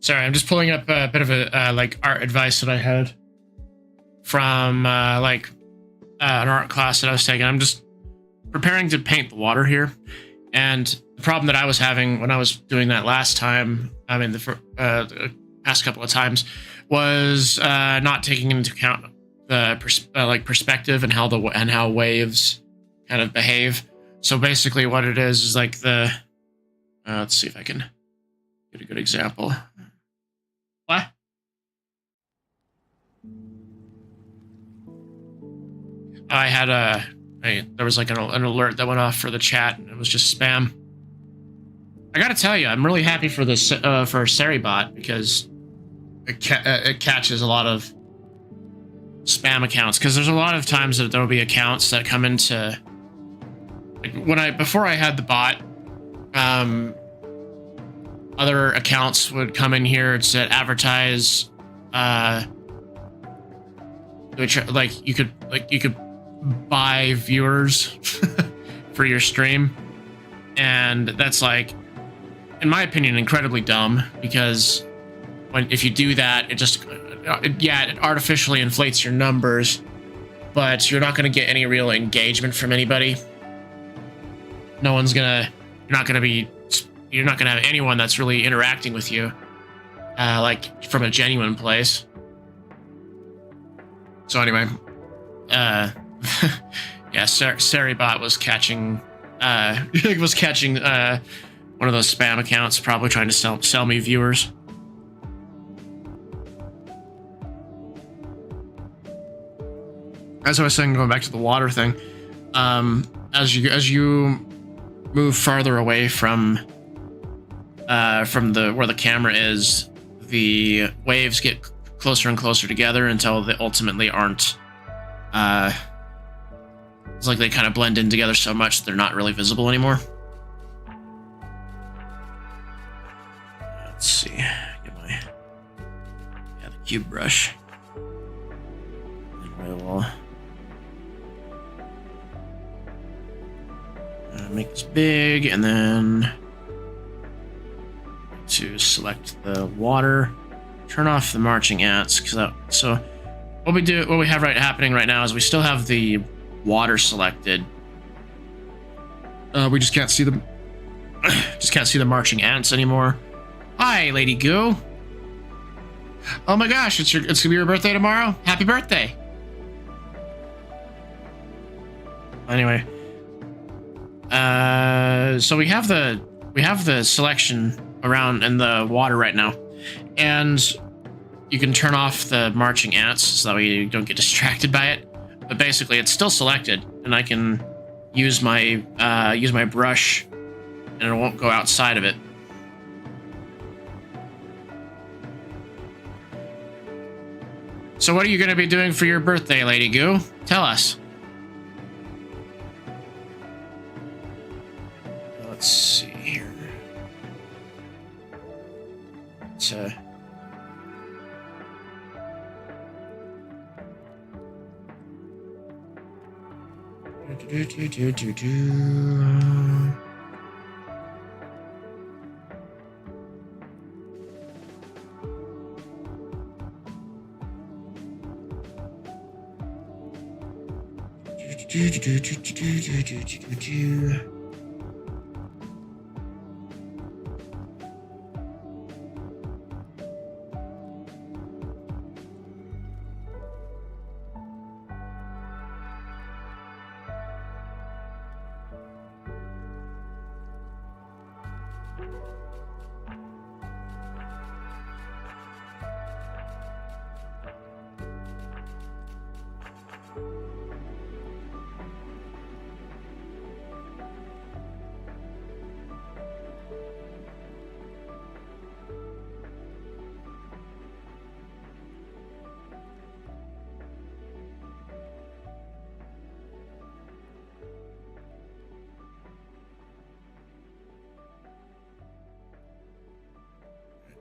Sorry, I'm just pulling up a bit of a like art advice that I had from an art class that I was taking. I'm just preparing to paint the water here, and the problem that I was having when I was doing that last time, I mean the past couple of times, was not taking into account the perspective and how waves kind of behave. So basically, what it is like the let's see if I can get a good example. What? I had there was like an alert that went off for the chat, and it was just spam. I gotta tell you, I'm really happy for this for Seribot, because it catches a lot of spam accounts, because there's a lot of times that there will be accounts that come into, like, before I had the bot, other accounts would come in here to advertise, which you could buy viewers for your stream, and that's, like, in my opinion, incredibly dumb, because if you do that, it artificially inflates your numbers, but you're not going to get any real engagement from anybody. You're not going to have anyone that's really interacting with you, like, from a genuine place. So anyway, yeah, Seribot was catching, one of those spam accounts, probably trying to sell me viewers. As I was saying, going back to the water thing, as you move farther away from where the camera is, the waves get closer and closer together until they ultimately aren't. It's like they kind of blend in together so much that they're not really visible anymore. Let's see. Get the cube brush. And I will make this big, and then to select the water, turn off the marching ants, so what we have happening right now is we still have the water selected. We just can't see the marching ants anymore. Hi, Lady Goo. Oh my gosh, it's gonna be your birthday tomorrow. Happy birthday. Anyway, so we have the selection around in the water right now, and you can turn off the marching ants so that way you don't get distracted by it. But basically, it's still selected, and I can use my brush, and it won't go outside of it. So what are you going to be doing for your birthday, Lady Goo? Tell us. Let's see here. It's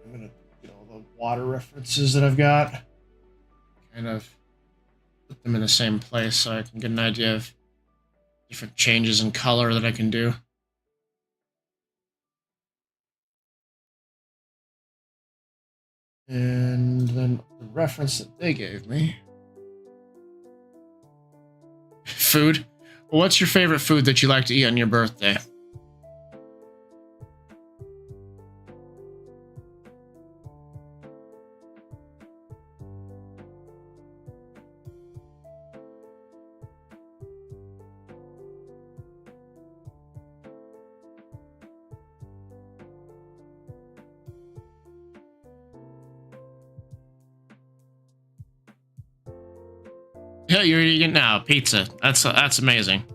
I'm gonna get all the water references that I've got, kind of put them in the same place so I can get an idea of different changes in color that I can do. And then the reference that they gave me. Food. Well, what's your favorite food that you like to eat on your birthday? Yeah, you're eating now. Pizza. That's amazing.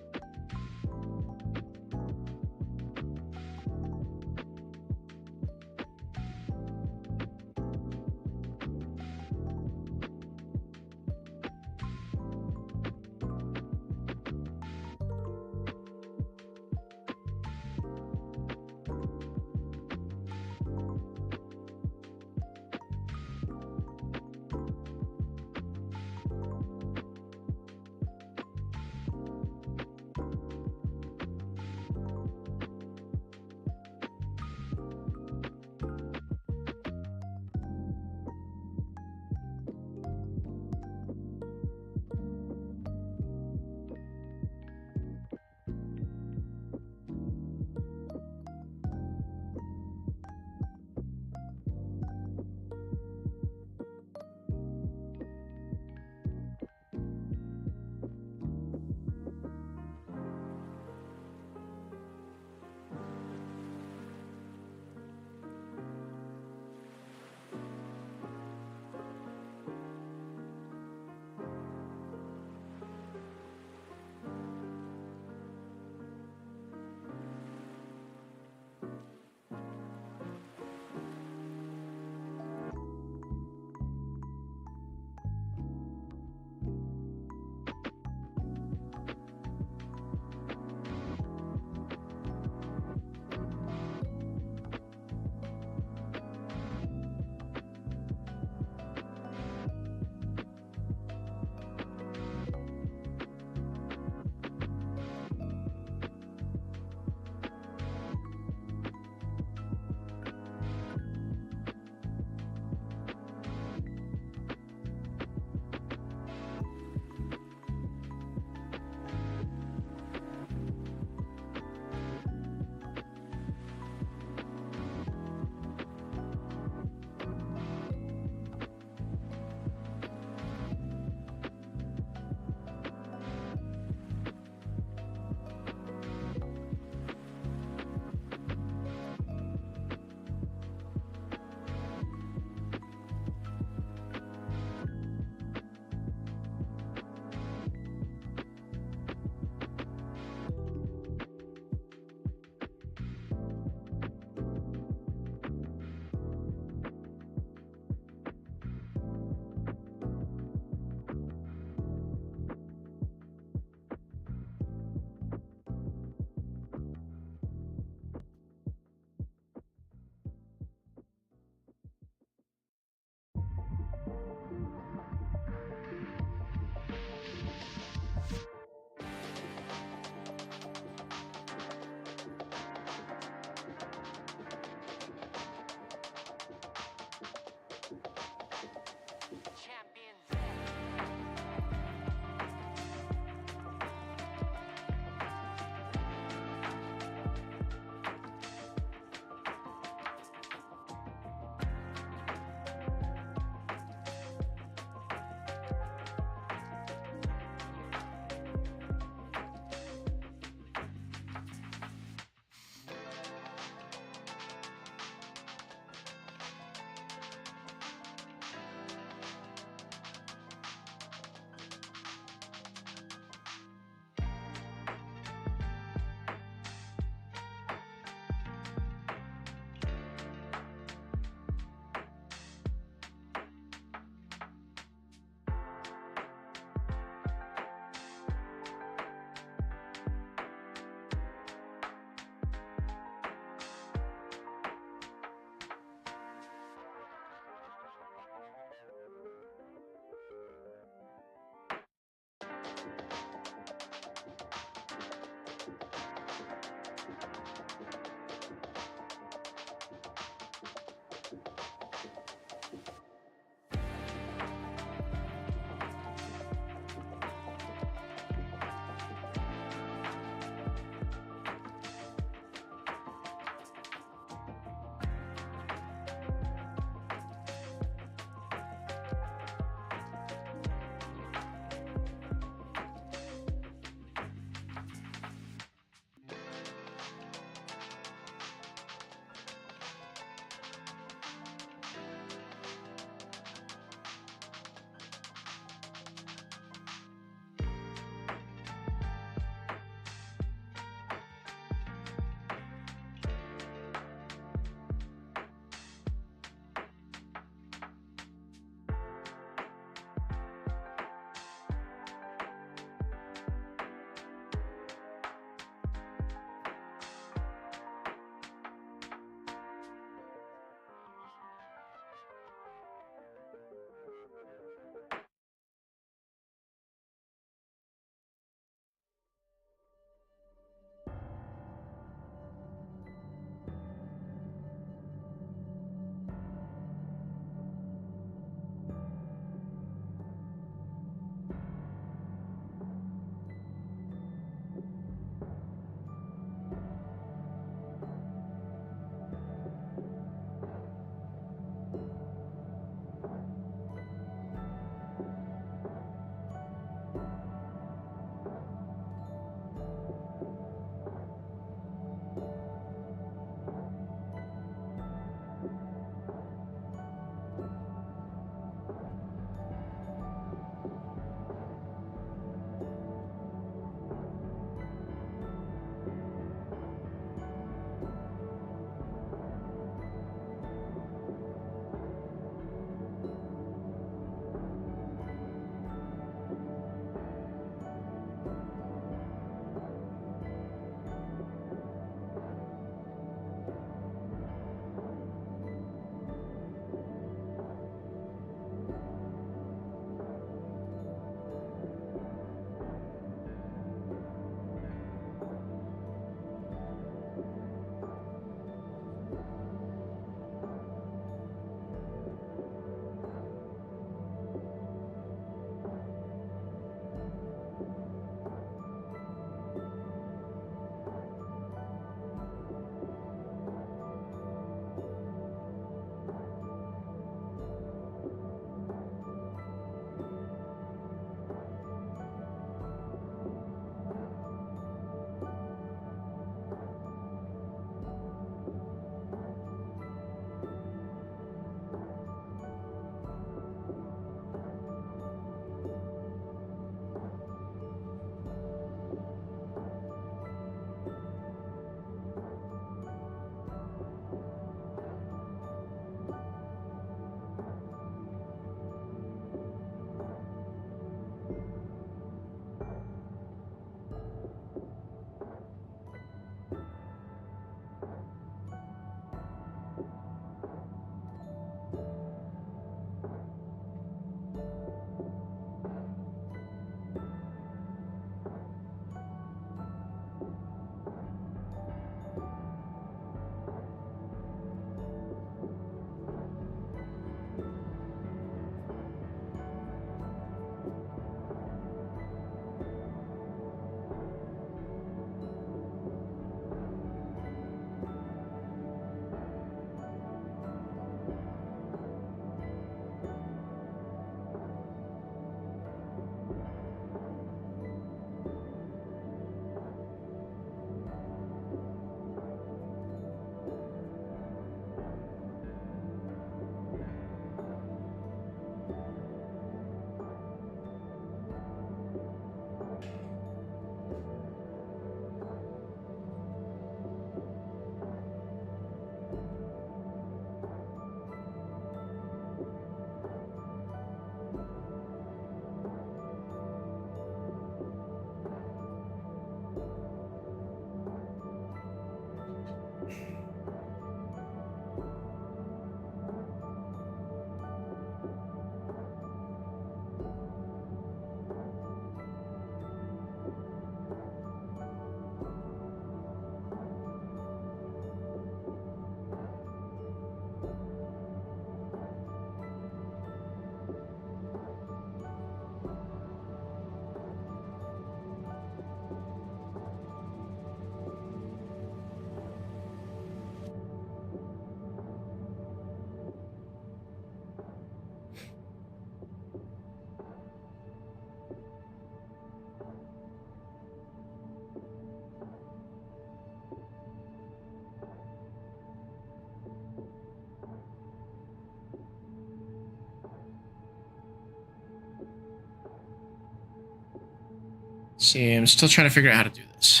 See, I'm still trying to figure out how to do this.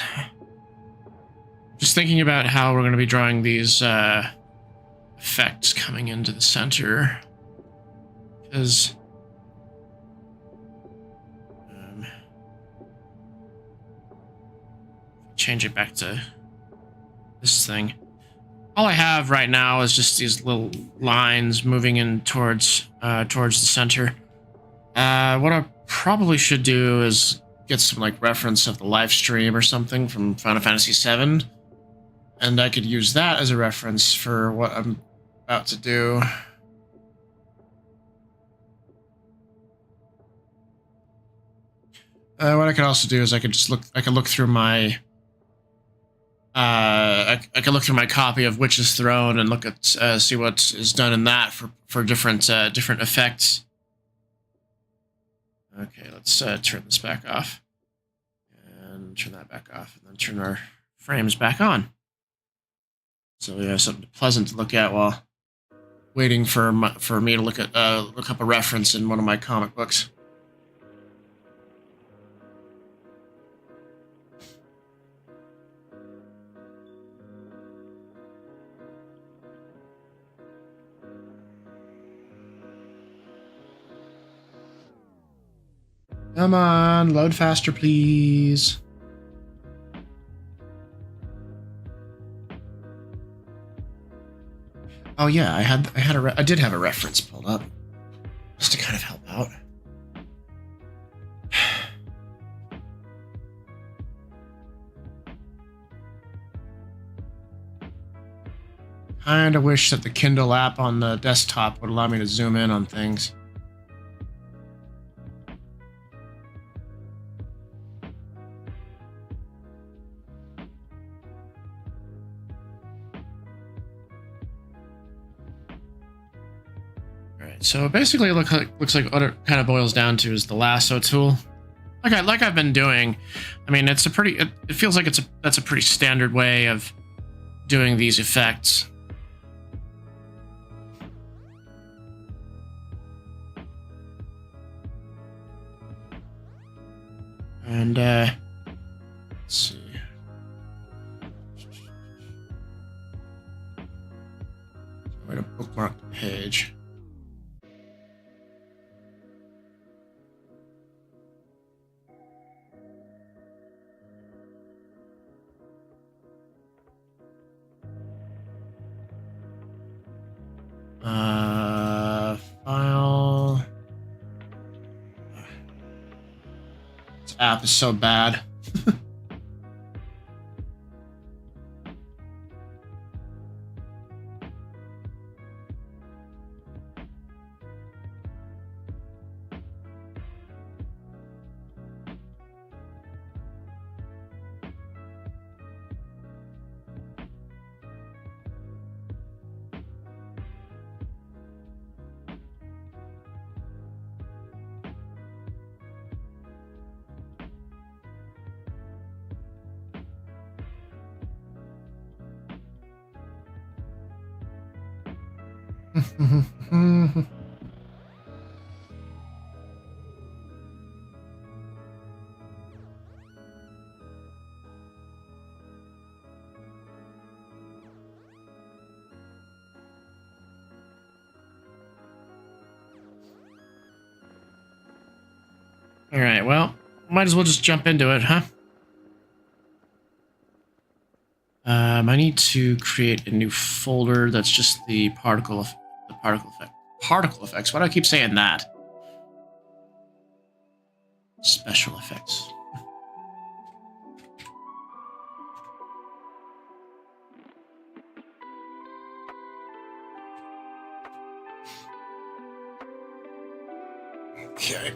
Just thinking about how we're going to be drawing these effects coming into the center. Because change it back to this thing. All I have right now is just these little lines moving in towards the center. What I probably should do is get some like reference of the live stream or something from Final Fantasy VII, and I could use that as a reference for what I'm about to do. What I could also do is I could look through my I could look through my copy of Witch's Throne and look at see what is done in that for different effects. Okay, let's turn this back off and turn that back off, and then turn our frames back on. So we have something pleasant to look at while waiting for me to look up a reference in one of my comic books. Come on, load faster, please. Oh yeah, I did have a reference pulled up, just to kind of help out. Kinda wish that the Kindle app on the desktop would allow me to zoom in on things. So basically, looks like what it kind of boils down to is the lasso tool, like I've been doing. I mean, it's a pretty. It feels like that's a pretty standard way of doing these effects. And let's see. I'm going to bookmark the page. File. This app is so bad. All right, well, might as well just jump into it, huh? I need to create a new folder that's just the particle effects. Why do I keep saying that? Special effects. Okay.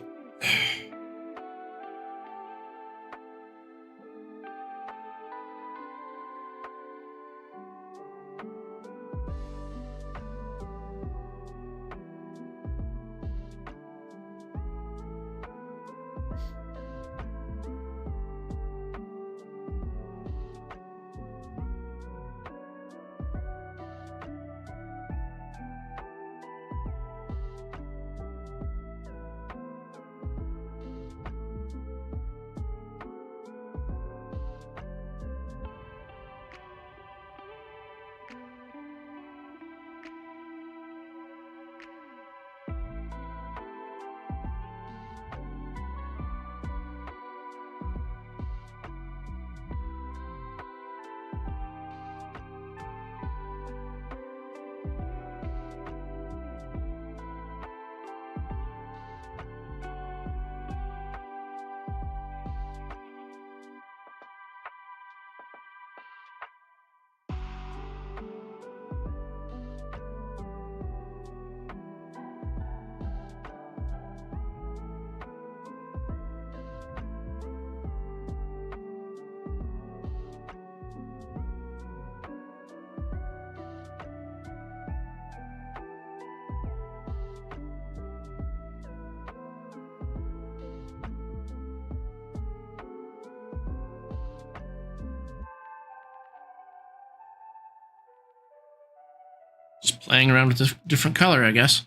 playing around with a different color, I guess.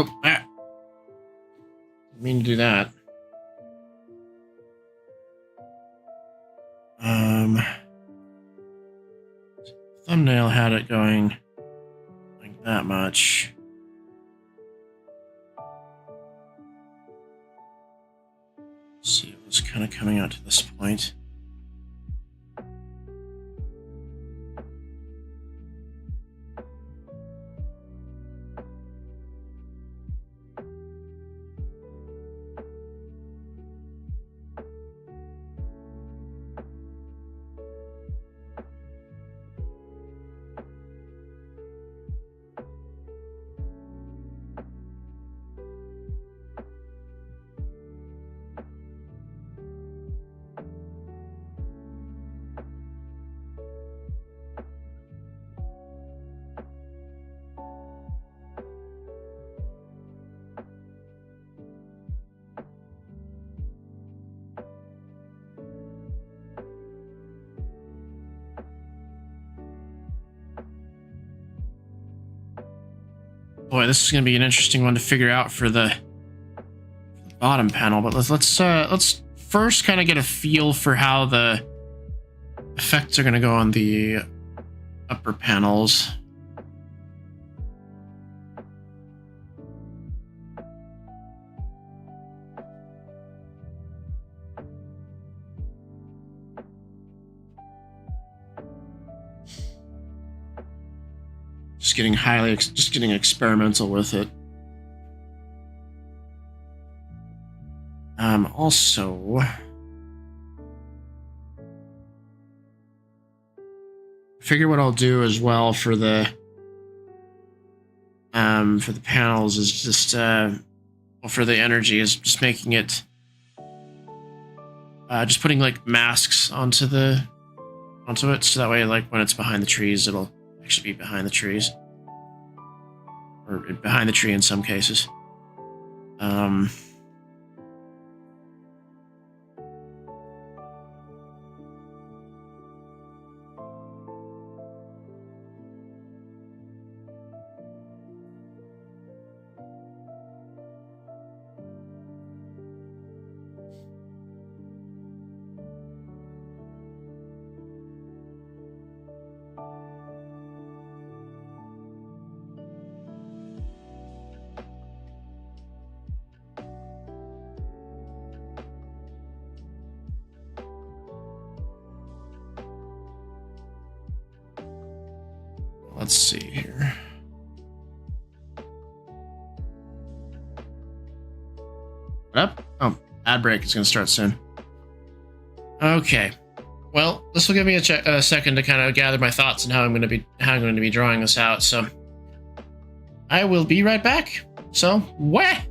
Oh, ah. Didn't mean to do that. Thumbnail had it going like that much. Let's see, it was kind of coming out to this point. Boy, this is going to be an interesting one to figure out for the bottom panel. But let's first kind of get a feel for how the effects are going to go on the upper panels. Just getting experimental with it. Also, figure what I'll do as well for the panels is just for the energy is just making it just putting like masks onto it, so that way like when it's behind the trees it'll actually be behind the trees. Or behind the tree in some cases. Let's see here. What up? Oh, ad break is going to start soon. Okay. Well, this will give me a second to kind of gather my thoughts and how I'm going to be drawing this out. So I will be right back. So, where?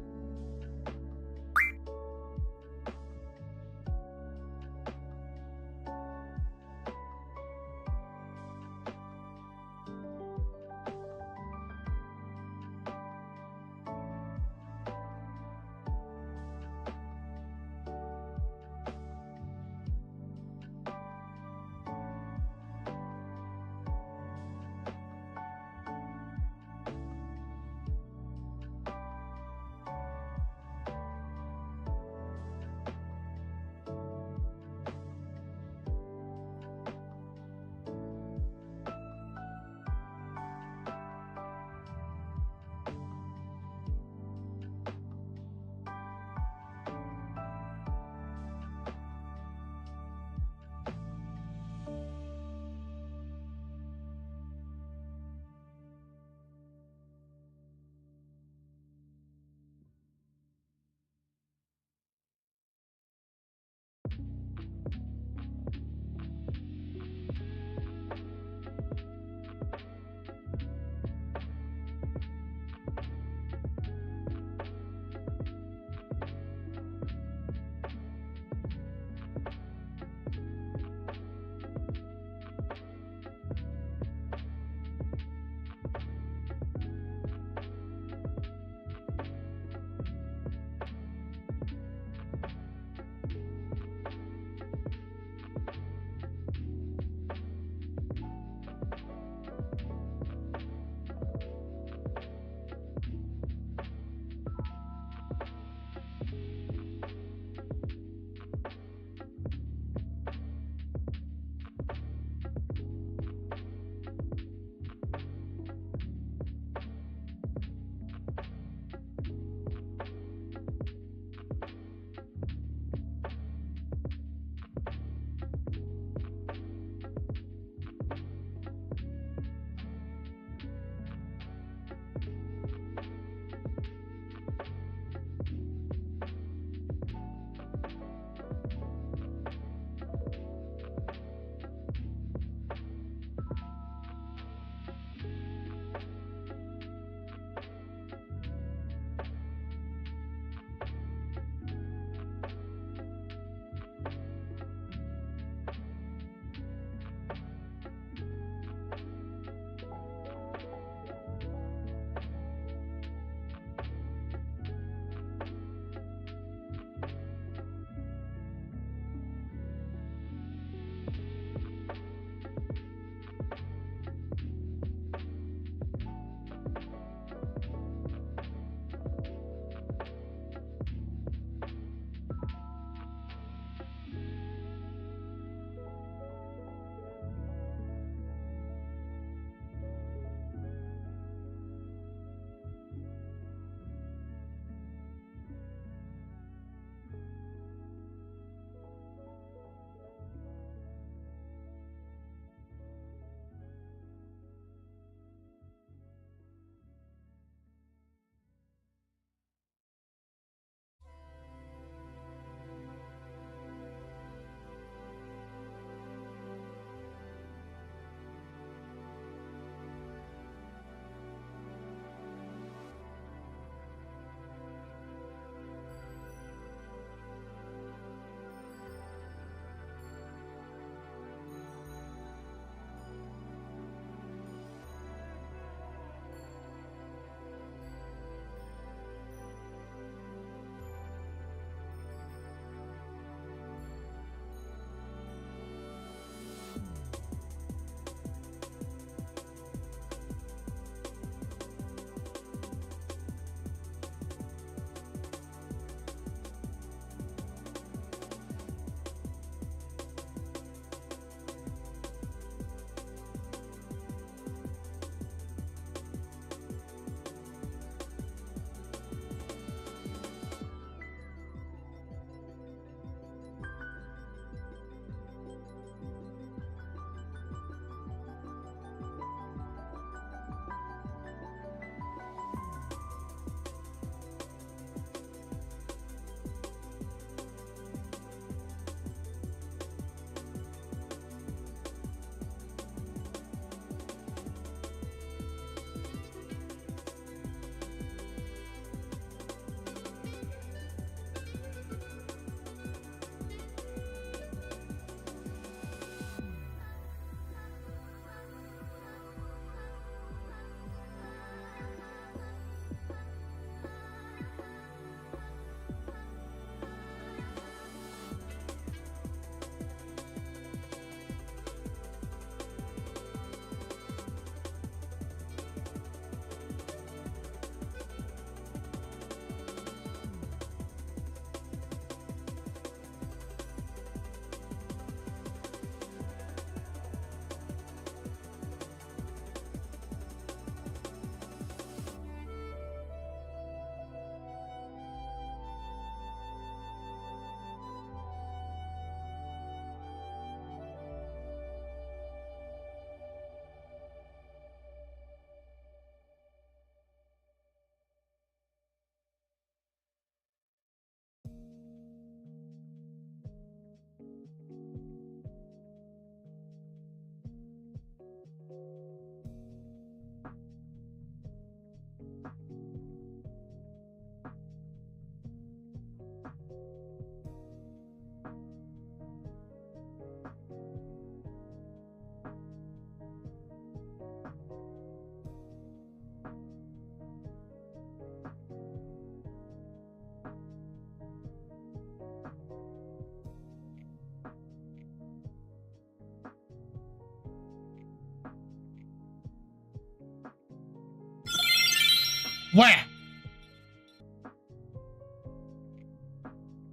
Where?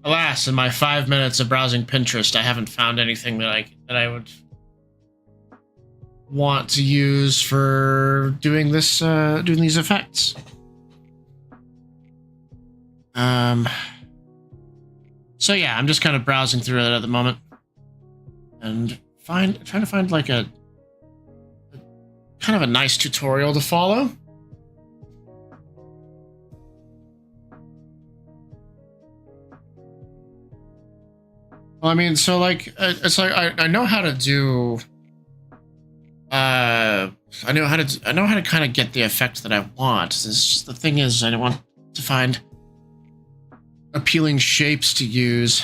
Alas, in my 5 minutes of browsing Pinterest, I haven't found anything that I would want to use for doing this, doing these effects. So yeah, I'm just kind of browsing through it at the moment, and trying to find like a kind of a nice tutorial to follow. Well, I mean, so like, it's like I know how to do. I know how to kind of get the effect that I want. The thing is, I don't want to find appealing shapes to use.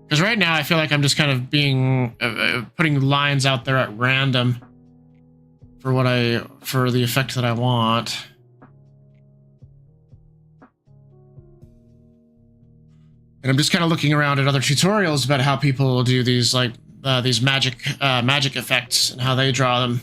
Because right now I feel like I'm just kind of being putting lines out there at random for the effect that I want. And I'm just kind of looking around at other tutorials about how people do these like these magic effects and how they draw them.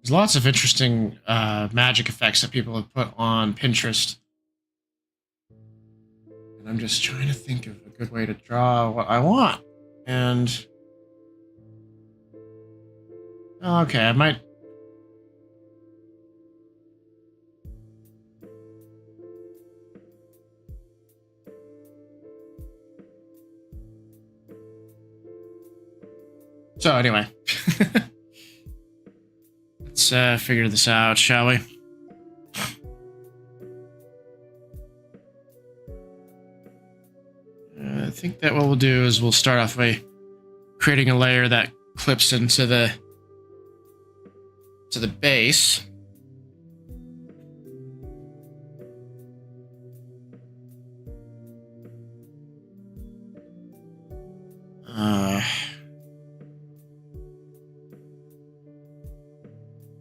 There's lots of interesting magic effects that people have put on Pinterest. And I'm just trying to think of a good way to draw what I want. And okay, I might. So anyway, let's figure this out, shall we? I think that what we'll do is we'll start off by creating a layer that clips into the base.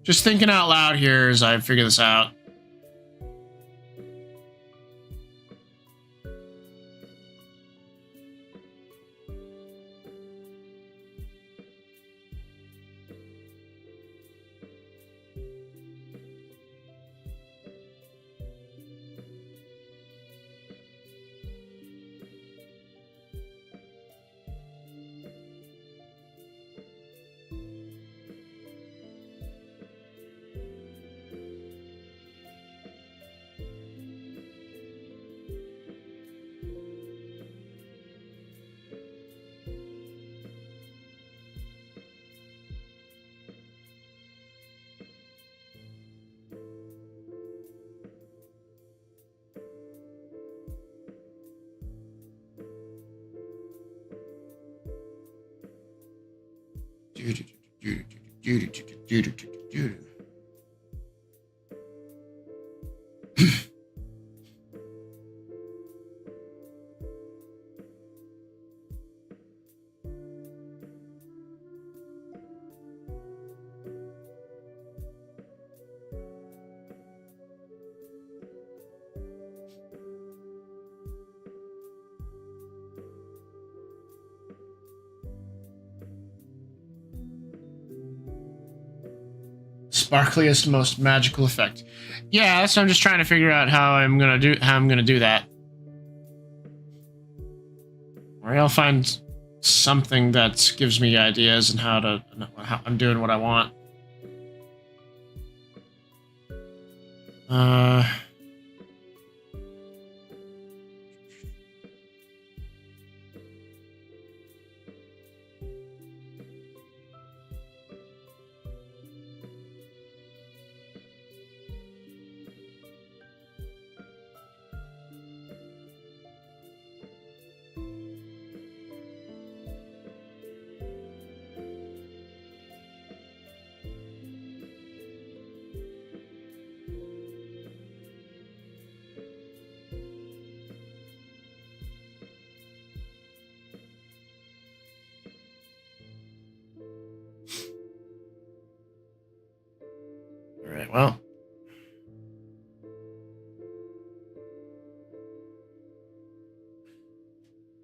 Just thinking out loud here as I figure this out. sparkliest, most magical effect. Yeah, so I'm just trying to figure out how I'm gonna do that. Or I'll find something that gives me ideas and how I'm doing what I want. All right, well.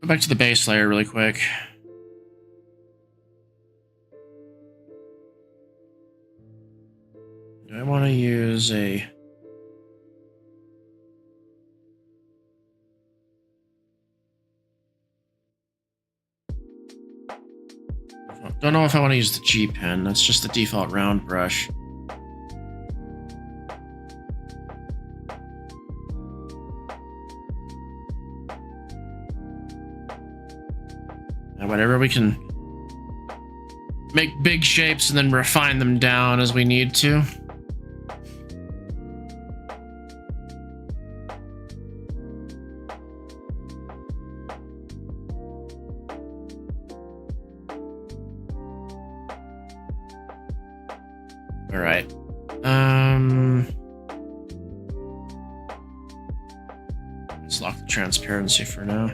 Go back to the base layer really quick. Do I want to use a... Don't know if I want to use the G pen. That's just the default round brush. Whatever, we can make big shapes and then refine them down as we need to. All right. Let's lock the transparency for now.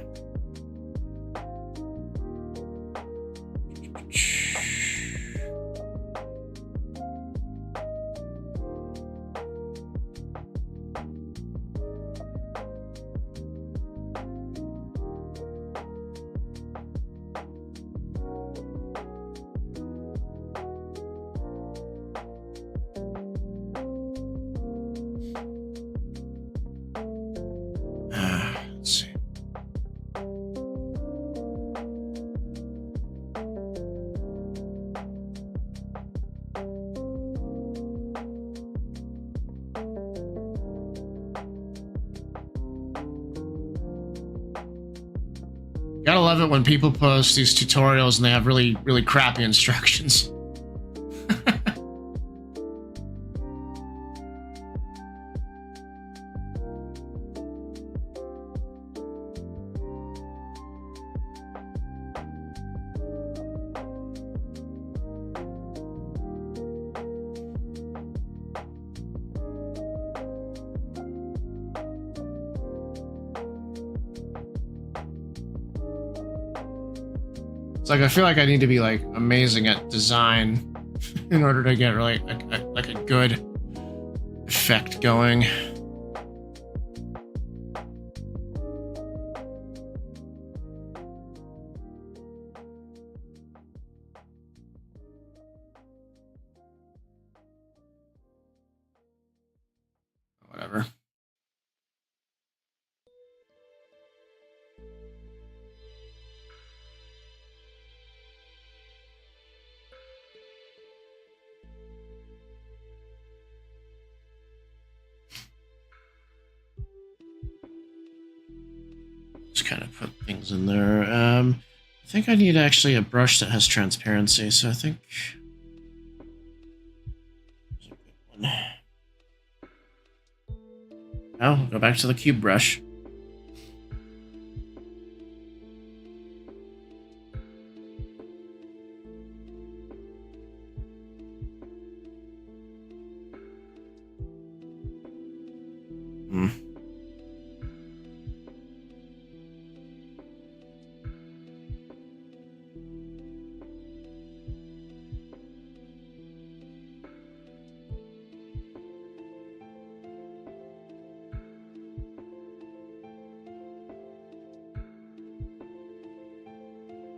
Gotta love it when people post these tutorials and they have really, really crappy instructions. It's like I feel like I need to be like amazing at design in order to get really like a good effect going. Whatever. Just kind of put things in there. I think I need actually a brush that has transparency, so I think... Oh, go back to the cube brush.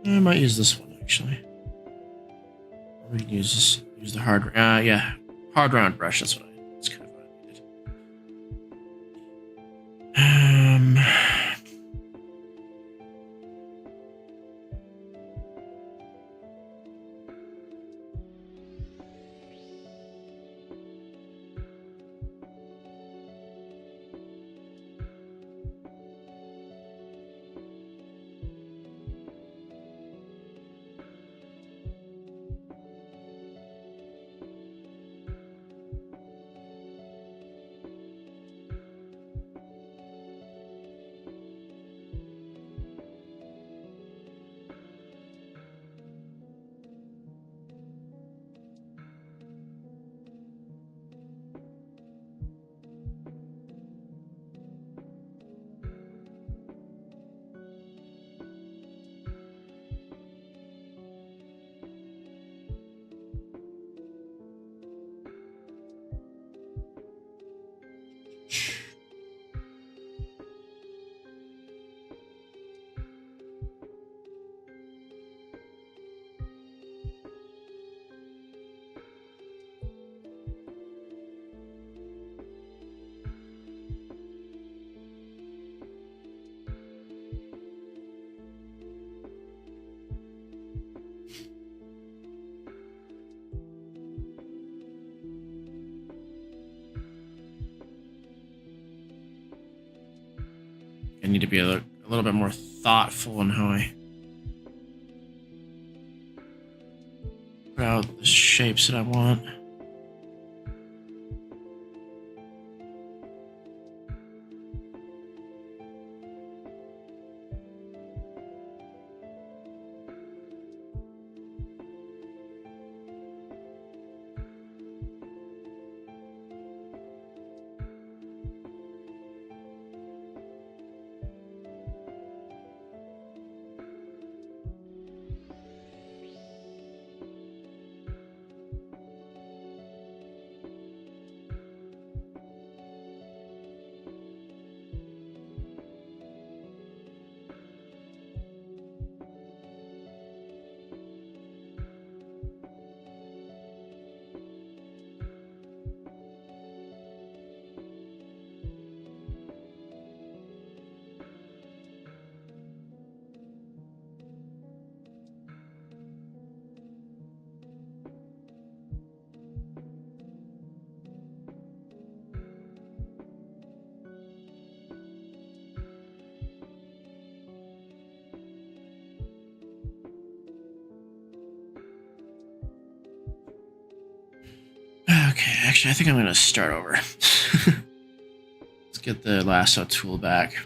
I might use this one actually. We can use this. Use the hard. Yeah, Hard round brush. That's kind of what I needed. I need to be a little bit more thoughtful in how I put out the shapes that I want. Okay, actually, I think I'm going to start over. Let's get the lasso tool back.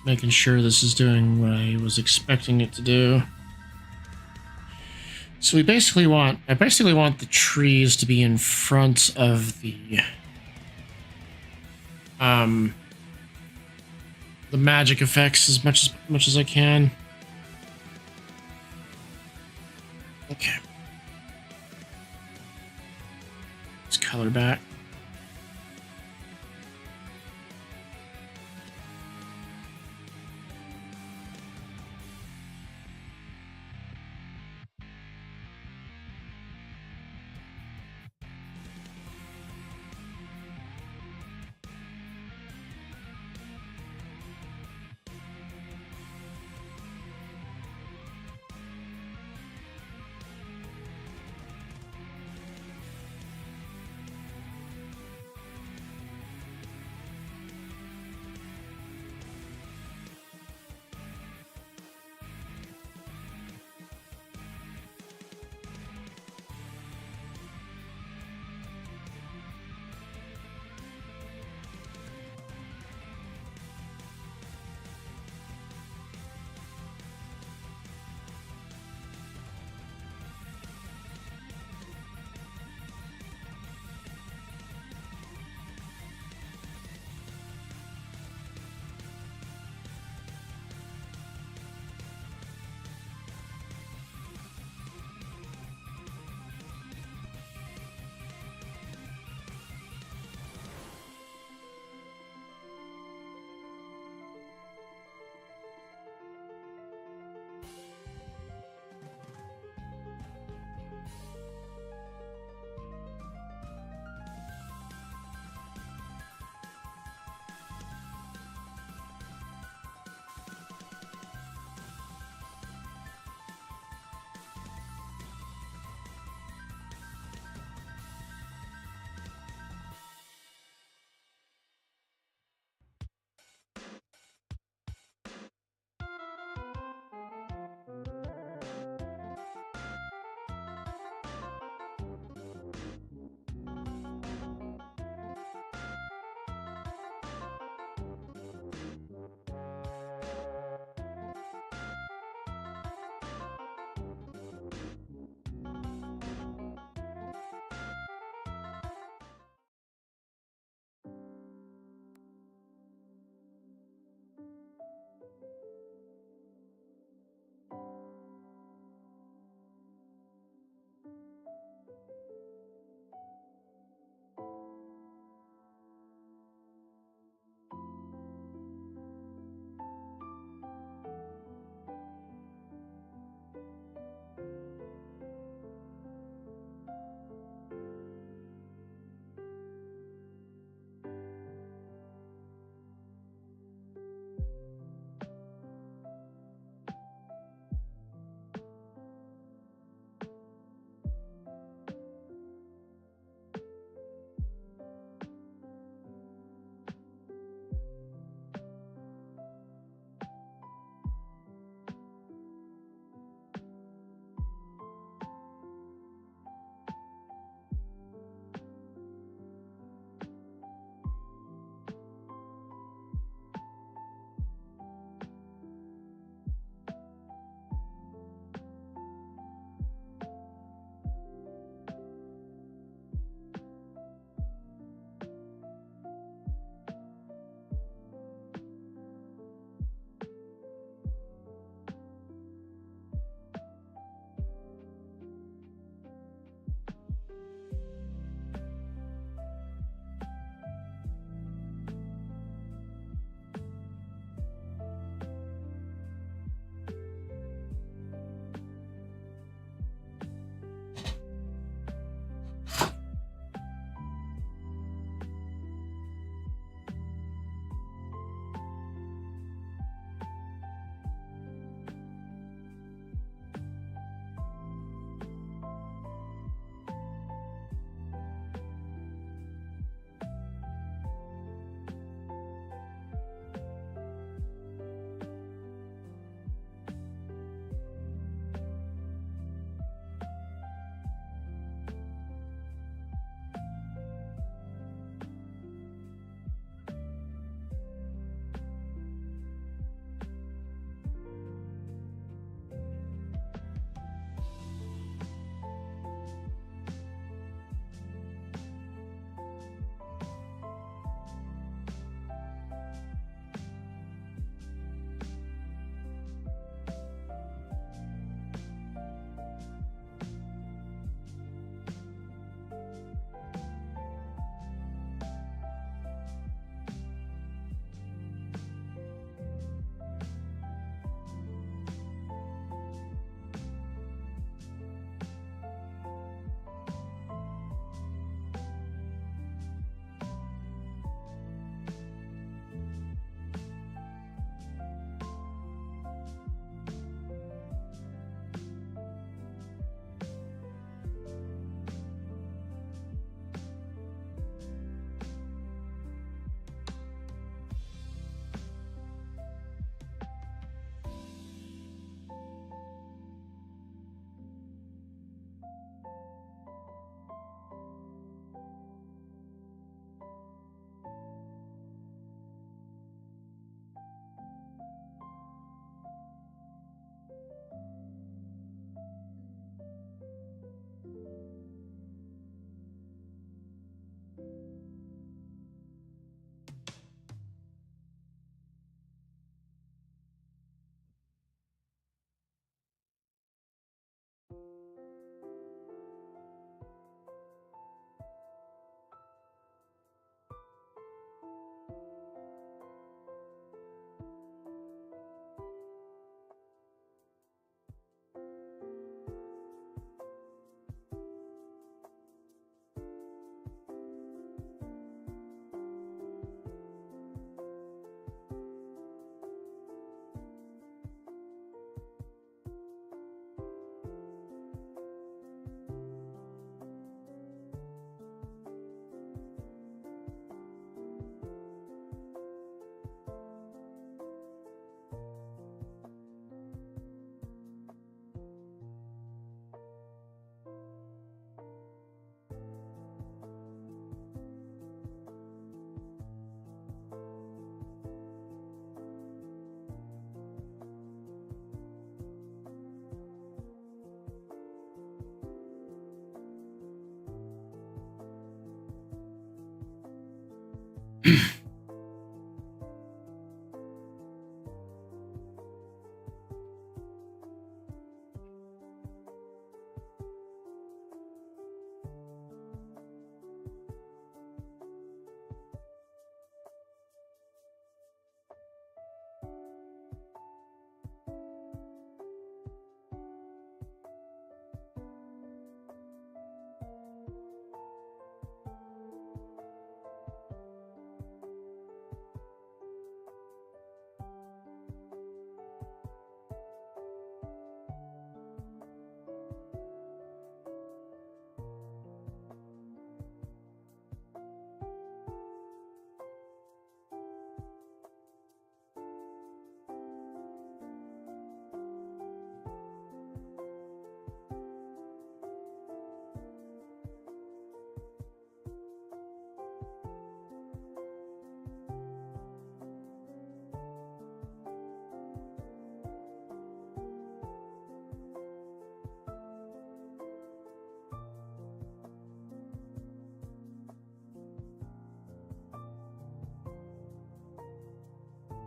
making sure this is doing what I was expecting it to do. So I basically want the trees to be in front of the magic effects as much as I can. Okay. Let's color back.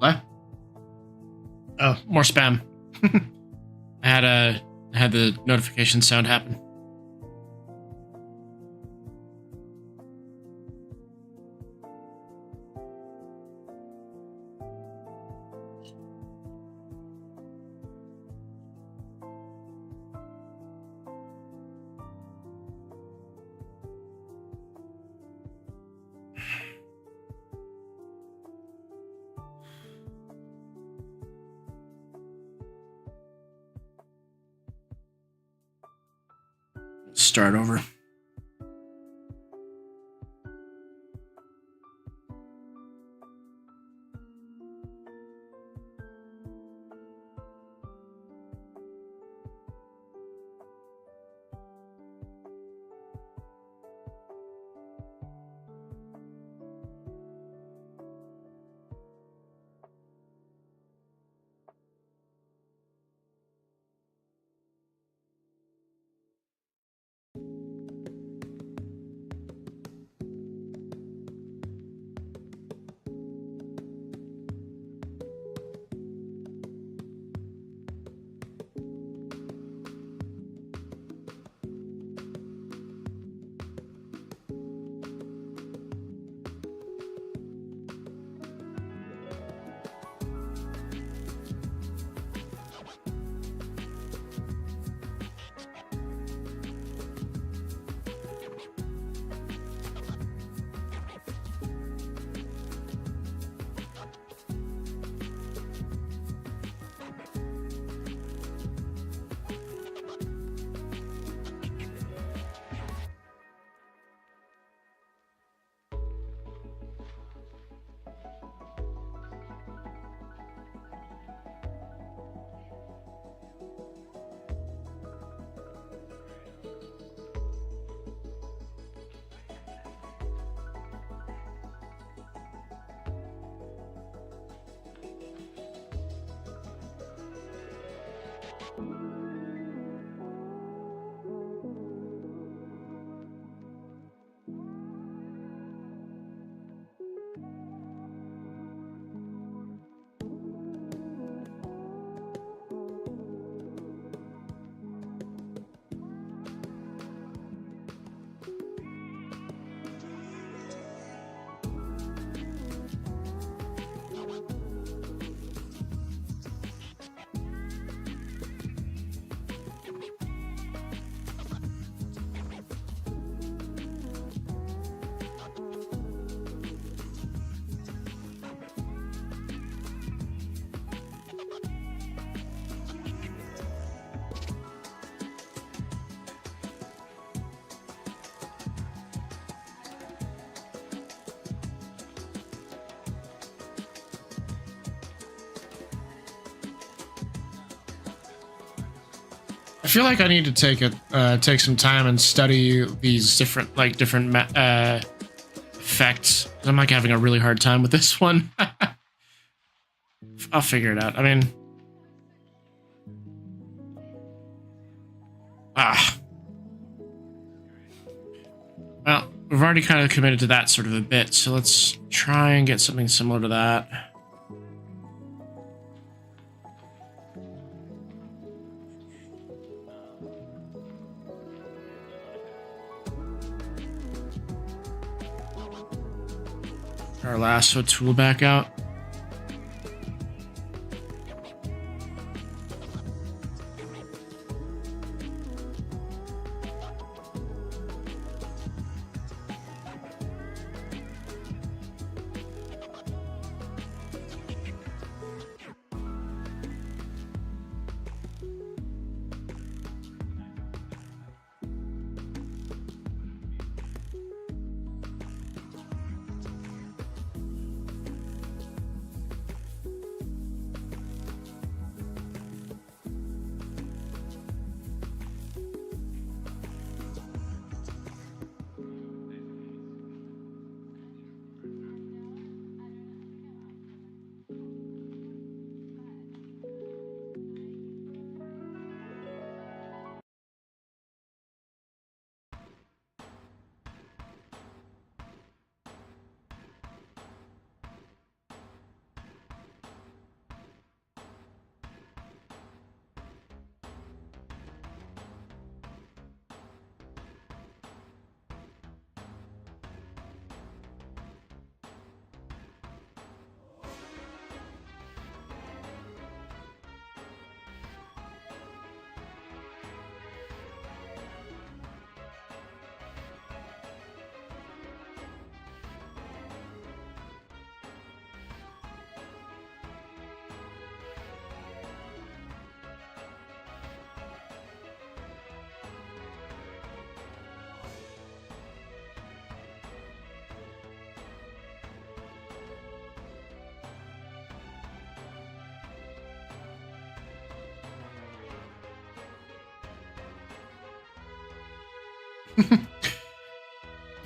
What? Oh, more spam. I had the notification sound happen. Start over. I feel like I need to take some time and study these different effects. I'm like having a really hard time with this one. I'll figure it out. I mean, well, we've already kind of committed to that sort of a bit, so let's try and get something similar to that. Our lasso tool back out.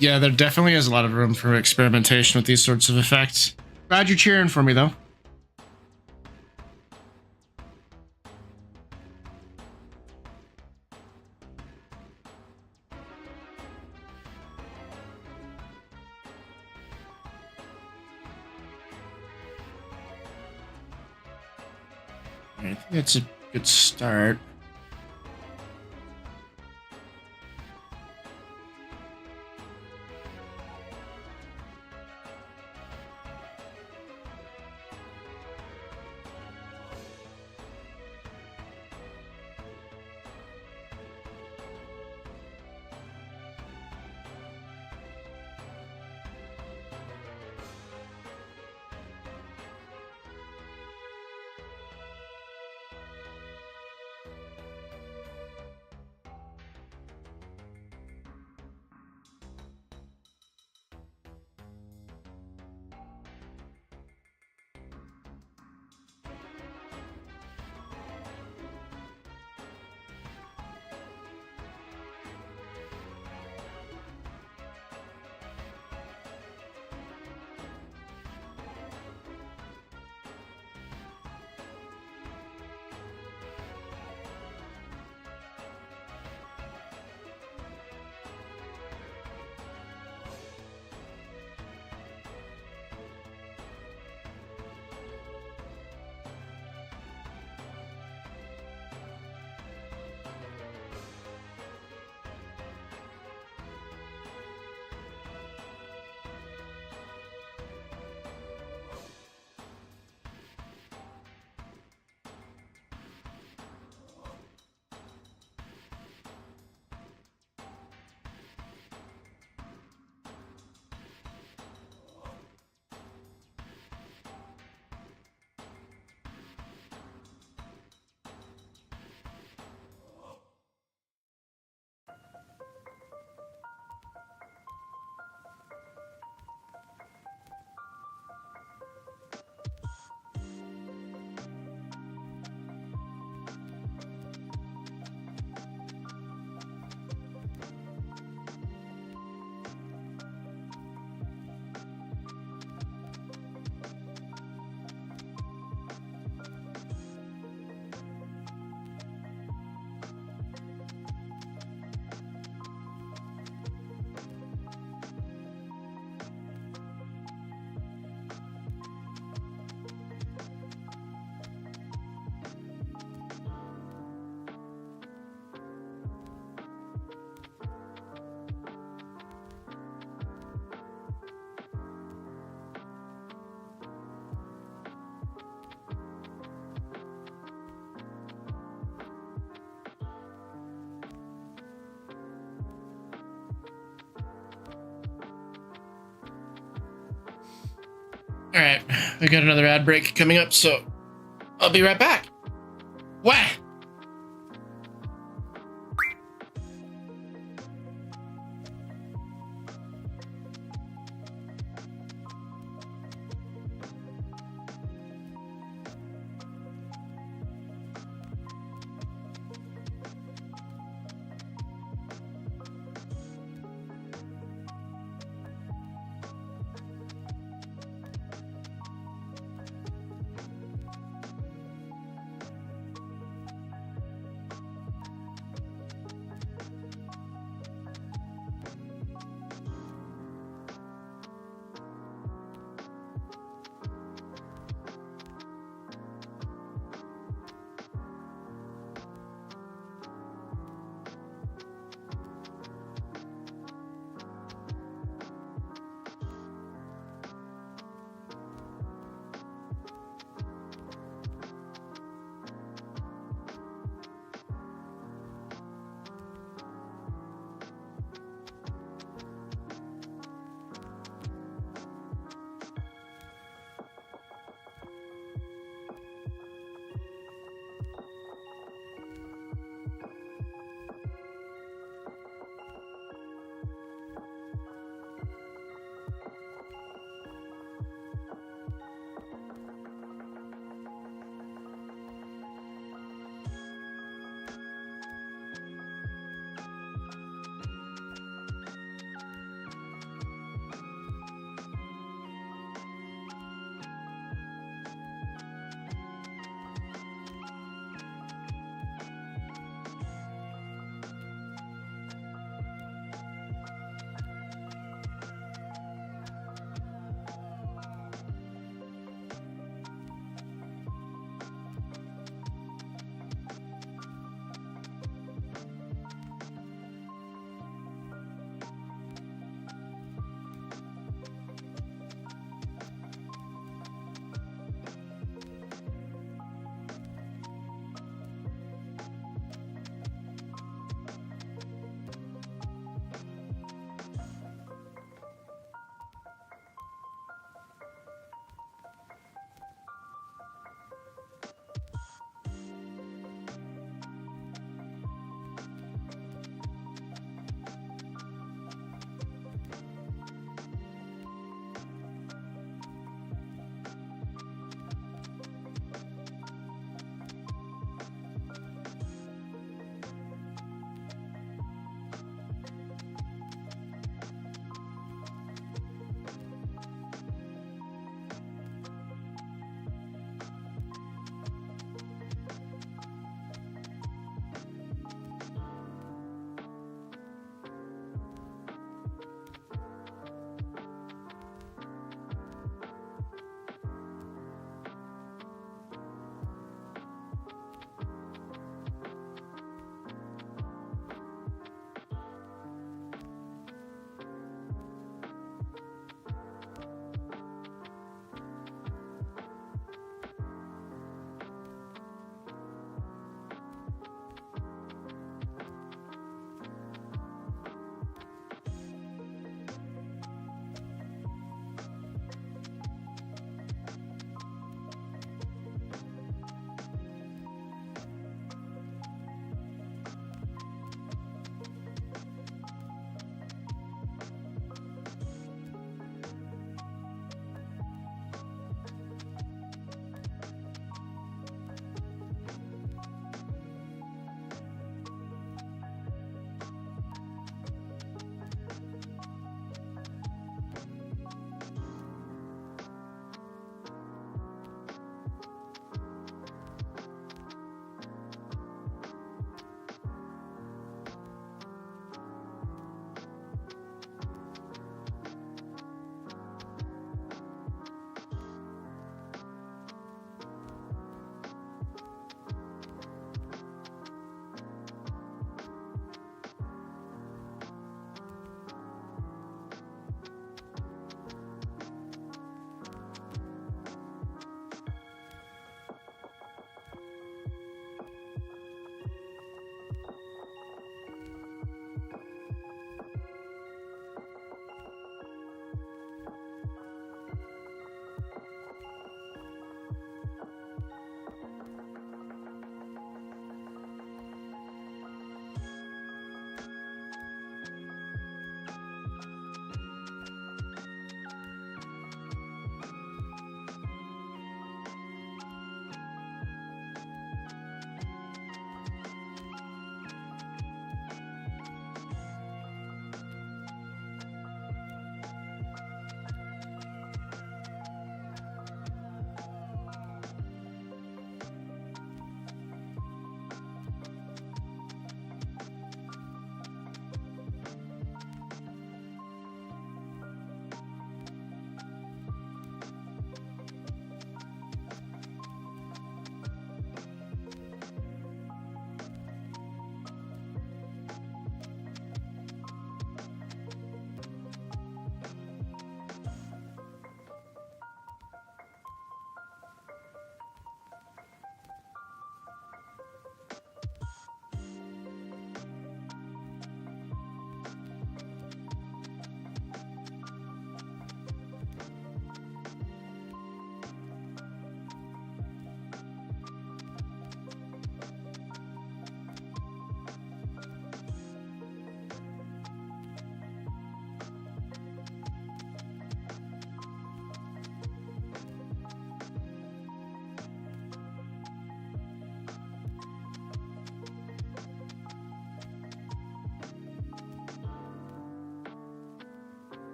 Yeah, there definitely is a lot of room for experimentation with these sorts of effects. Glad you're cheering for me, though. I think that's a good start. All right, we got another ad break coming up, so I'll be right back. Wah!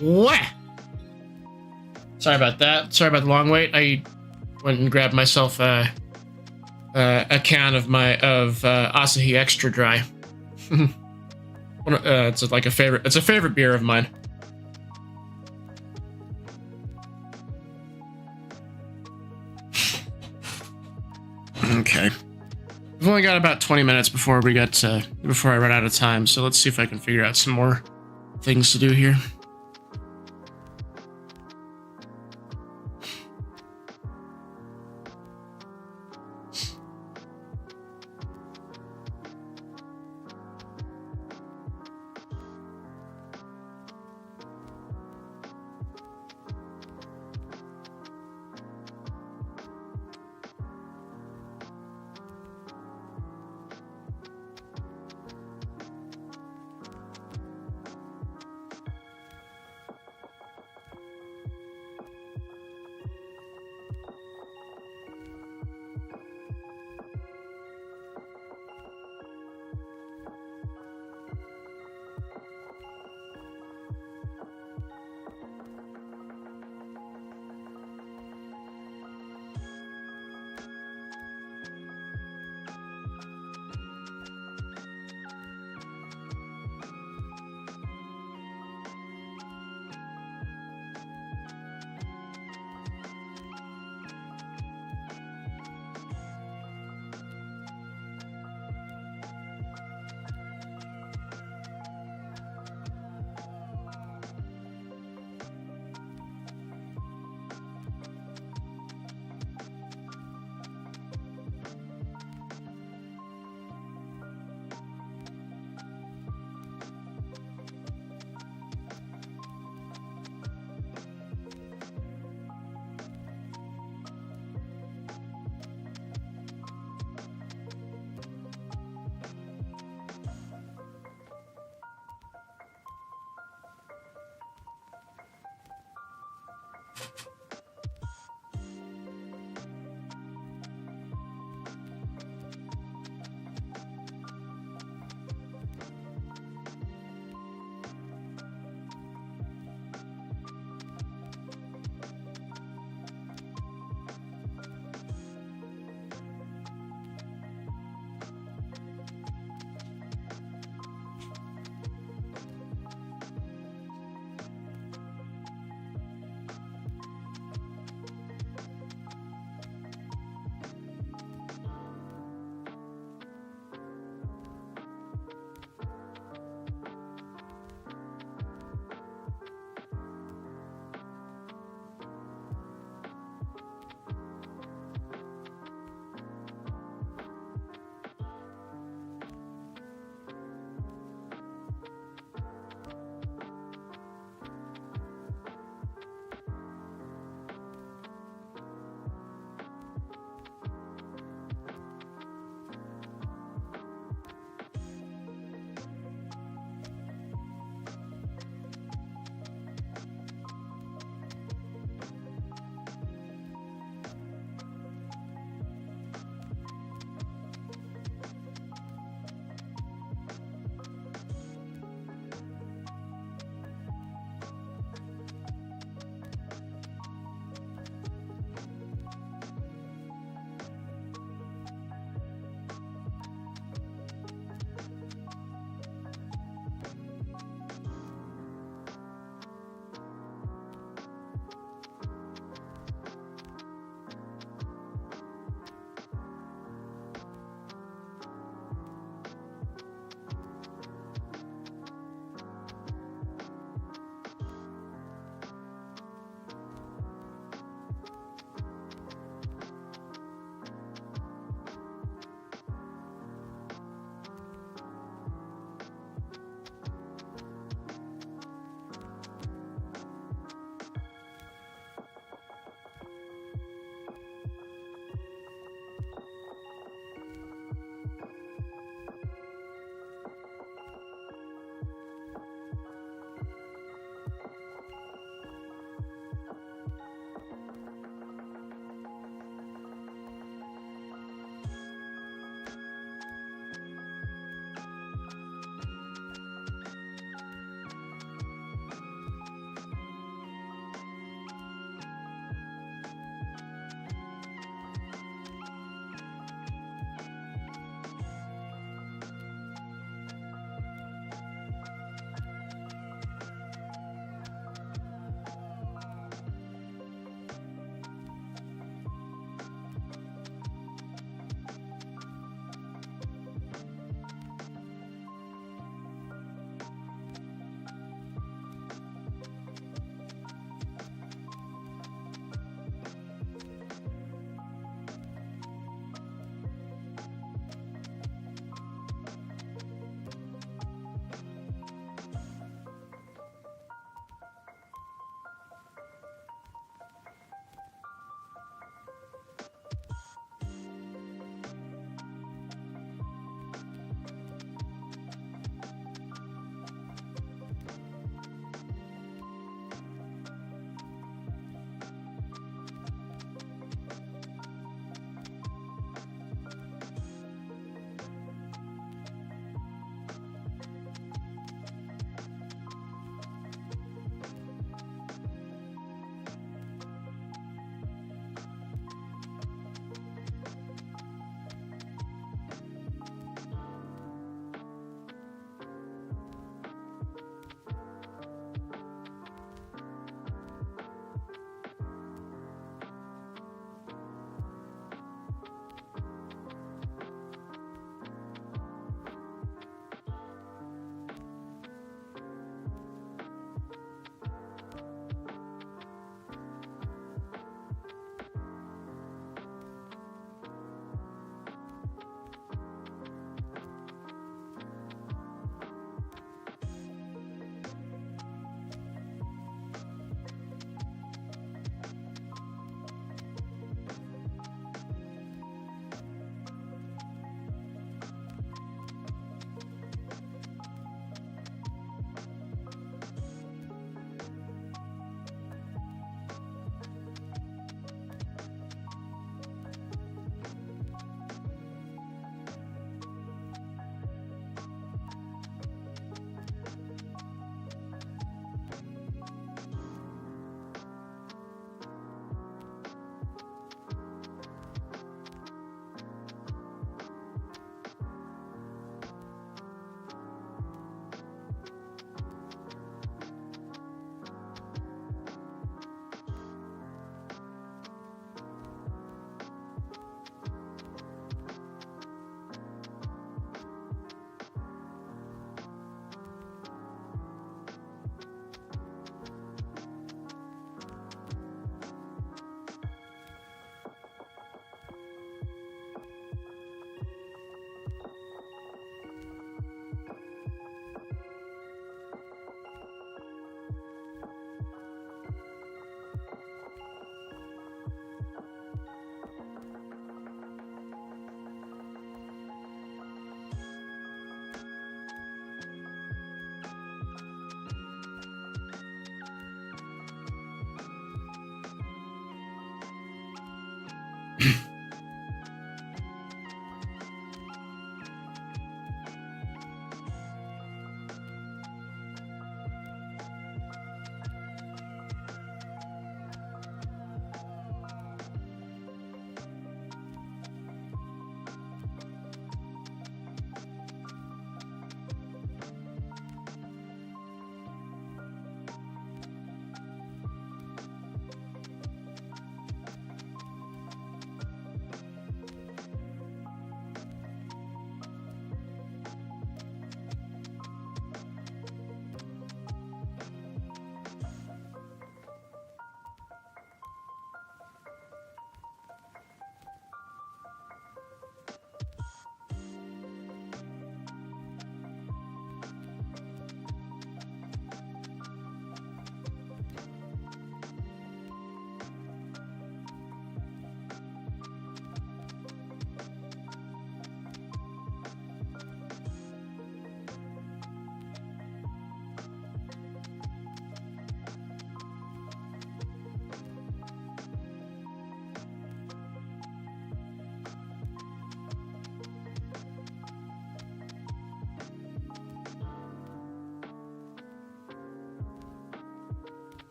What? Sorry about that. Sorry about the long wait. I went and grabbed myself a can of Asahi Extra Dry. It's like a favorite. It's a favorite beer of mine. Okay. We've only got about 20 minutes before I run out of time. So let's see if I can figure out some more things to do here.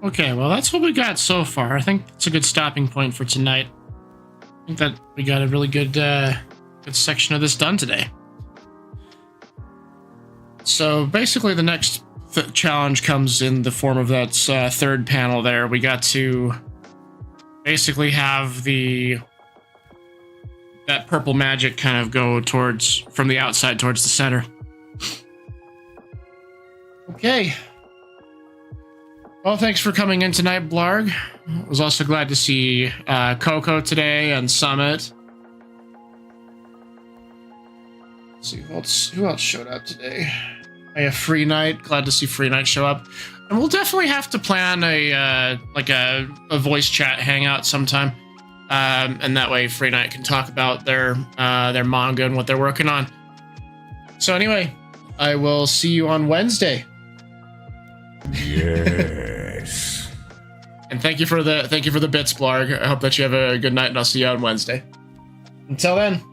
Okay, well, that's what we got so far. I think it's a good stopping point for tonight. I think that we got a really good section of this done today. So basically, the next challenge comes in the form of that third panel there. We got to basically have that purple magic kind of go from the outside towards the center. Okay. Well, thanks for coming in tonight, Blarg. I was also glad to see Coco today and Summit. Let's see who else showed up today. I have Free Night. Glad to see Free Night show up. And we'll definitely have to plan a voice chat hangout sometime. And that way Free Night can talk about their manga and what they're working on. So anyway, I will see you on Wednesday. Yes. And thank you for the bits, Blarg. I hope that you have a good night, and I'll see you on Wednesday. Until then.